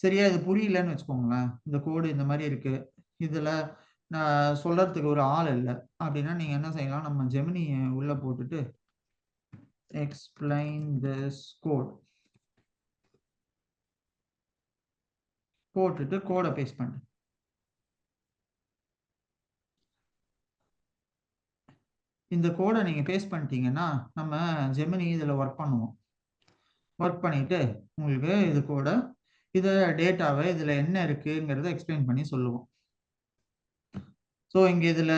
சரியா இது புரியலன்னு வச்சுக்கோங்களேன், இந்த கோடு இந்த மாதிரி இருக்கு, இதுல நான் சொல்றதுக்கு ஒரு ஆள் இல்லை அப்படின்னா நீங்க என்ன செய்யலாம், நம்ம ஜெமினி உள்ள போட்டுட்டு எக்ஸ்பிளைன் திஸ் கோட் போட்டுட்டு கோடை பேஸ்ட் பண்ணு. இந்த கோடை நீங்க பேஸ்ட் பண்ணிட்டீங்கன்னா நம்ம ஜெமினி இதுல ஒர்க் பண்ணுவோம். ஒர்க் பண்ணிட்டு உங்களுக்கு இது கூட இதை டேட்டாவை இதுல என்ன இருக்குங்கிறத எக்ஸ்பிளைன் பண்ணி சொல்லுவோம். ஸோ இங்க இதுல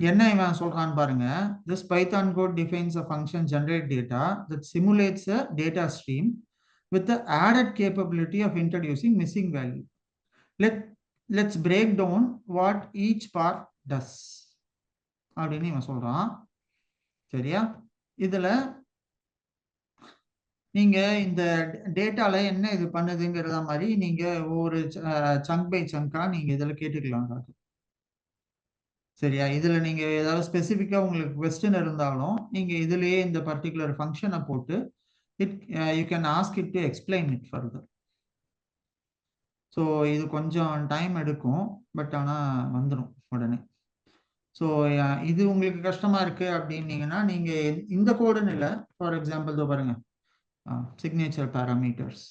என்ன இவன் சொல்றான்னு பாருங்க. This Python code defines a function generate data that simulates a data stream with the added capability of introducing missing value. Let's break down what each part does அப்படின்னு இவன் சொல்றான். சரியா? இதுல நீங்க இந்த டேட்டால என்ன இது பண்ணுதுங்கிறத மாதிரி நீங்க ஒவ்வொரு சங்க் பை சங்கா நீங்க இதுல கேட்டுக்கலாம். சரியா? இதுல நீங்க ஏதாவது ஸ்பெசிஃபிக்கா உங்களுக்கு கொஸ்டின் இருந்தாலும் நீங்க இதுலயே இந்த பர்டிகுலர் ஃபங்க்ஷனை போட்டு you can ask it to explain it further. So இது கொஞ்சம் டைம் எடுக்கும், பட் ஆனால் வந்துடும் உடனே. ஸோ இது உங்களுக்கு கஷ்டமா இருக்கு அப்படின்னீங்கன்னா நீங்க இந்த கோடுன்னு இல்லை, ஃபார் எக்ஸாம்பிள் இதோ பாருங்க, signature parameters.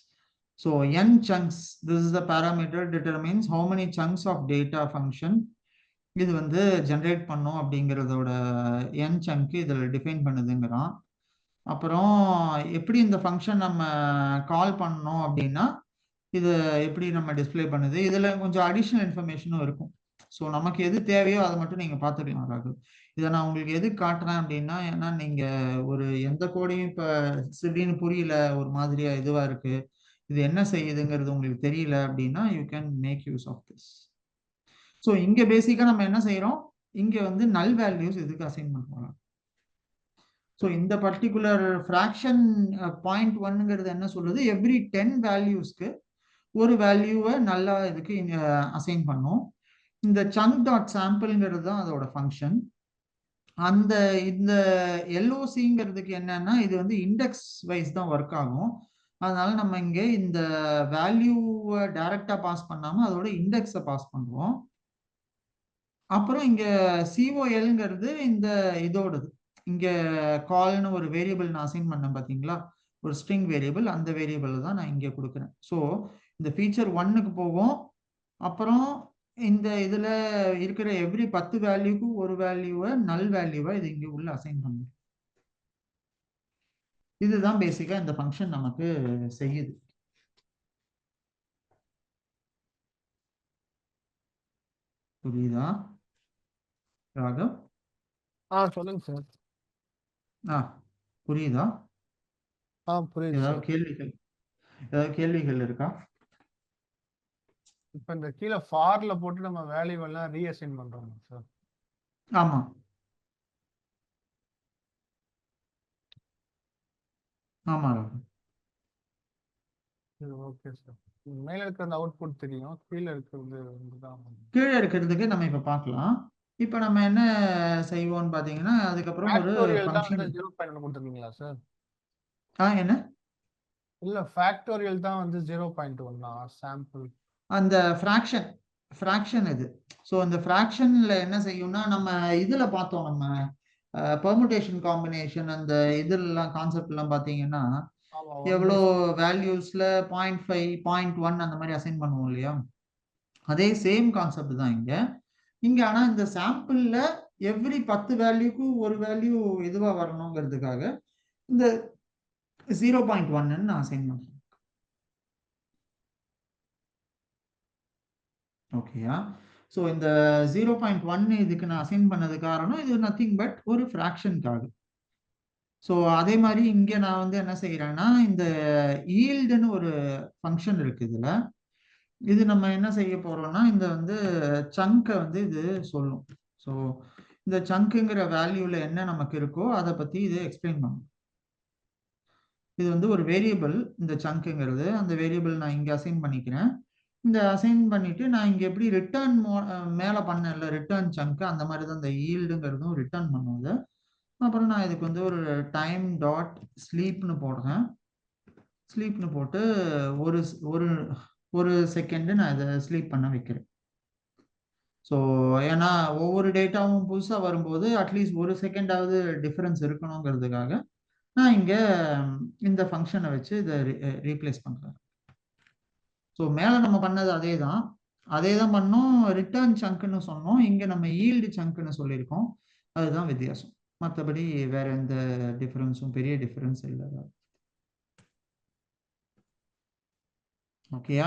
So n chunks, this is the parameter determines how many chunks of data function இது வந்து ஜென்ரேட் பண்ணும் அப்படிங்கிறதோட n chunk இதில் டிஃபைன் பண்ணுதுங்கிறான். அப்புறம் எப்படி இந்த ஃபங்க்ஷன் நம்ம கால் பண்ணோம் அப்படின்னா இது எப்படி நம்ம டிஸ்பிளே பண்ணுது, இதுல கொஞ்சம் அடிஷ்னல் இன்ஃபர்மேஷனும் இருக்கும். ஸோ நமக்கு எது தேவையோ அதை மட்டும் நீங்க பார்த்துக்கலாம் ராகுல். இதை நான் உங்களுக்கு எது காட்டுறேன் அப்படின்னா, ஏன்னா நீங்க ஒரு எந்த கோடையும் இப்ப திடீர்னு புரியல, ஒரு மாதிரியா இதுவா இருக்கு, இது என்ன செய்யுதுங்கிறது உங்களுக்கு தெரியல அப்படின்னா you can make use of this. So இங்க பேசிக்கா நம்ம என்ன செய்யறோம், இங்க வந்து நல் வேல்யூஸ் இதுக்கு அசைன் பண்ணுவோம். ஸோ இந்த பர்டிகுலர் ஃப்ராக்ஷன் 0.1ங்கிறது என்ன சொல்றது, எவ்ரி 10 வேல்யூஸ்க்கு ஒரு வேல்யூவை நல்லா இதுக்கு அசைன் பண்ணும். இந்த சங்க் டாட் சாம்பிள்ங்கிறது தான் அதோட ஃபங்க்ஷன். அந்த இந்த எல்ஓசிங்கிறதுக்கு என்னன்னா இது வந்து இண்டெக்ஸ் வைஸ் தான் ஒர்க் ஆகும். அதனால நம்ம இங்கே இந்த வேல்யூவை டைரக்டா பாஸ் பண்ணாம அதோட இண்டெக்ஸை பாஸ் பண்ணுவோம். அப்புறம் இங்க சிஓஎல்ங்கிறது இந்த இதோடது, இங்க கால்னு ஒரு வேரியபிள் நான் அசைன் பண்ணேன் பாத்தீங்களா, ஒரு ஸ்ட்ரிங் வேரியபிள், அந்த வேரியபிள் தான் நான் இங்கே கொடுக்குறேன். ஸோ இந்த ஃபீச்சர் 1க்கு போகும். அப்புறம் இந்த இதுல இருக்கிற எவ்ரி 10 வேல்யூக்கு ஒரு வேல்யூவை நல் வேல்யூவை இது இங்க உள்ள அசைன் பண்ணும். இதுதான் பேசிக்கா இந்த ஃபங்க்ஷன் நமக்கு செய்யுது. புரியுதா ராகவ்? சொல்லுங்க சார். புரியுதா? புரியுது ஏதாவது சார். கேள்விகள் இருக்கா? இப்ப இந்த கீழே ஃபார்ல போட்டு நம்ம வேல்யூ எல்லாம் ரீஅசைன் பண்றோம் சார். ஆமா ஆமா ராகவ். Okay sir. மேல இருக்கிற அந்த அவுட்புட் தெரியும், கீழே இருக்கிறது தான். கீழே இருக்கிறதுக்கு நம்ம இப்ப பார்க்கலாம். இப்ப நம்ம என்ன செய்வோம்னு பாத்தீங்கன்னா அதுக்கப்புறம் ஒரு ஃபங்க்ஷன் 0.1 கொடுத்துருக்கீங்களா சார்? என்ன இல்ல ஃபேக்டோரியல் தான் வந்து 0.1 சாம்பிள். அந்த ஃப்ராக்ஷன் இது. ஸோ அந்த ஃப்ராக்ஷன்ல என்ன செய்யும்னா நம்ம இதுல பார்த்தோம், நம்ம பெர்முடேஷன் காம்பினேஷன் அந்த இதெல்லாம் கான்செப்ட் எல்லாம் பார்த்தீங்கன்னா எவ்வளோ வேல்யூஸ்ல 0.5 0.1 அந்த மாதிரி அசைன் பண்ணுவோம் இல்லையா, அதே சேம் கான்செப்ட் தான் இங்க. ஆனா இந்த சாம்பிள்ல எவ்ரி 10 வேல்யூக்கு ஒரு வேல்யூ இதுவா வரணுங்கிறதுக்காக இந்த 0.1 நான் அசைன் பண்றேன். ஓகேயா? ஸோ இந்த 0.1 இதுக்கு நான் அசைன் பண்ணது காரணம் இது நத்திங் பட் ஒரு ஃப்ராக்ஷனுக்காக. ஸோ அதே மாதிரி இங்கே நான் வந்து என்ன செய்யறேன்னா இந்த ஈல்டுன்னு ஒரு ஃபங்க்ஷன் இருக்கு இதுல. இது நம்ம என்ன செய்ய போறோம்னா இந்த வந்து சங்கை வந்து இது சொல்லும். ஸோ இந்த சங்குங்கிற வேல்யூல என்ன நமக்கு இருக்கோ அதை பத்தி இது எக்ஸ்பிளைன் பண்ணும். இது வந்து ஒரு வேரியபிள், இந்த சங்குங்கிறது அந்த வேரியபிள் நான் இங்க அசைன் பண்ணிக்கிறேன். இந்த அசைன் பண்ணிட்டு நான் இங்க எப்படி ரிட்டர்ன் மேல பண்ணல ரிட்டர்ன் சங்க், அந்த மாதிரி தான் இந்த ஈல்டுங்கிறதும் ரிட்டர்ன் பண்ணுவது. அப்புறம் நான் இதுக்கு வந்து ஒரு டைம் டாட் ஸ்லீப்னு போடுறேன். ஸ்லீப்னு போட்டு ஒரு ஒரு ஒரு செகண்ட் நான் இதை ஸ்லீப் பண்ண வைக்கிறேன். ஸோ ஏன்னா ஒவ்வொரு டேட்டாவும் புதுசா வரும்போது அட்லீஸ்ட் ஒரு செகண்டாவது டிஃபரன்ஸ் இருக்கணுங்கிறதுக்காக நான் இங்க இந்த ஃபங்க்ஷனை வச்சு இதை ரீப்ளேஸ் பண்றேன். ஸோ மேலே நம்ம பண்ணது அதே தான் பண்ணோம். ரிட்டர்ன் சங்க்னு சொன்னோம், இங்கே நம்ம ஈல்டு சங்க்னு சொல்லியிருக்கோம். அதுதான் வித்தியாசம். மற்றபடி வேற எந்த டிஃபரன்ஸும் பெரிய டிஃபரன்ஸ் இல்லை. ஓகேயா?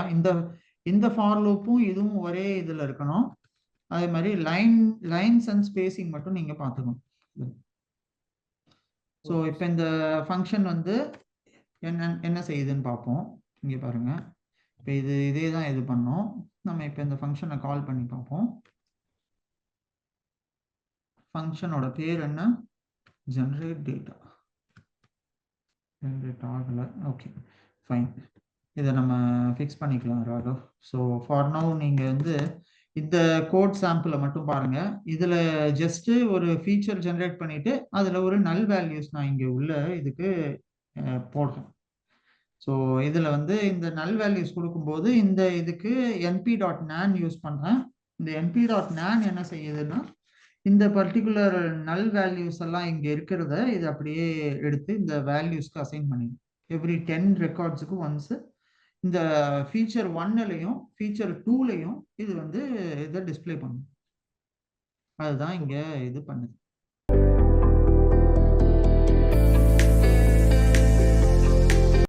இந்த ஃபார் லூப்பும் இதுவும் ஒரே இதில் இருக்கணும். அதே மாதிரி லைன்ஸ் அண்ட் ஸ்பேசிங் மட்டும் நீங்கள் பார்த்துக்கணும். ஸோ இப்போ இந்த ஃபங்க்ஷன் வந்து என்ன செய்யுதுன்னு பார்ப்போம். இங்கே பாருங்க, இப்போ இதே தான் இது பண்ணோம். நம்ம இப்போ இந்த ஃபங்க்ஷனை கால் பண்ணி பார்ப்போம். ஃபங்க்ஷனோட பேர் என்ன? Generate data. ஜெனரேட் ஆகலை. ஓகே ஃபைன், இதை நம்ம ஃபிக்ஸ் பண்ணிக்கலாம் ராகவ். ஸோ ஃபார் நவ் நீங்கள் வந்து இந்த கோட் சாம்பிளை மட்டும் பாருங்க. இதில் ஜஸ்ட் ஒரு ஃபீச்சர் ஜெனரேட் பண்ணிட்டு அதில் ஒரு நல் வேல்யூஸ் நான் இங்கே உள்ள இதுக்கு போடுறேன். ஸோ இதுல வந்து இந்த நல் வேல்யூஸ் கொடுக்கும்போது இந்த இதுக்கு np.nan யூஸ் பண்றேன். இந்த np.nan என்ன செய்யுதுன்னா இந்த பர்டிகுலர் நல் வேல்யூஸ் எல்லாம் இங்க இருக்கிறத இது அப்படியே எடுத்து இந்த வேல்யூஸ்க்கு அசைன் பண்ணிடும். எவ்ரி 10 ரெக்கார்ட்ஸுக்கு ஒன்ஸ் இந்த ஃபீச்சர் 1லையும் ஃபீச்சர் 2லையும் இது வந்து இதை டிஸ்பிளே பண்ணும். அதுதான் இங்க இது பண்ணுது.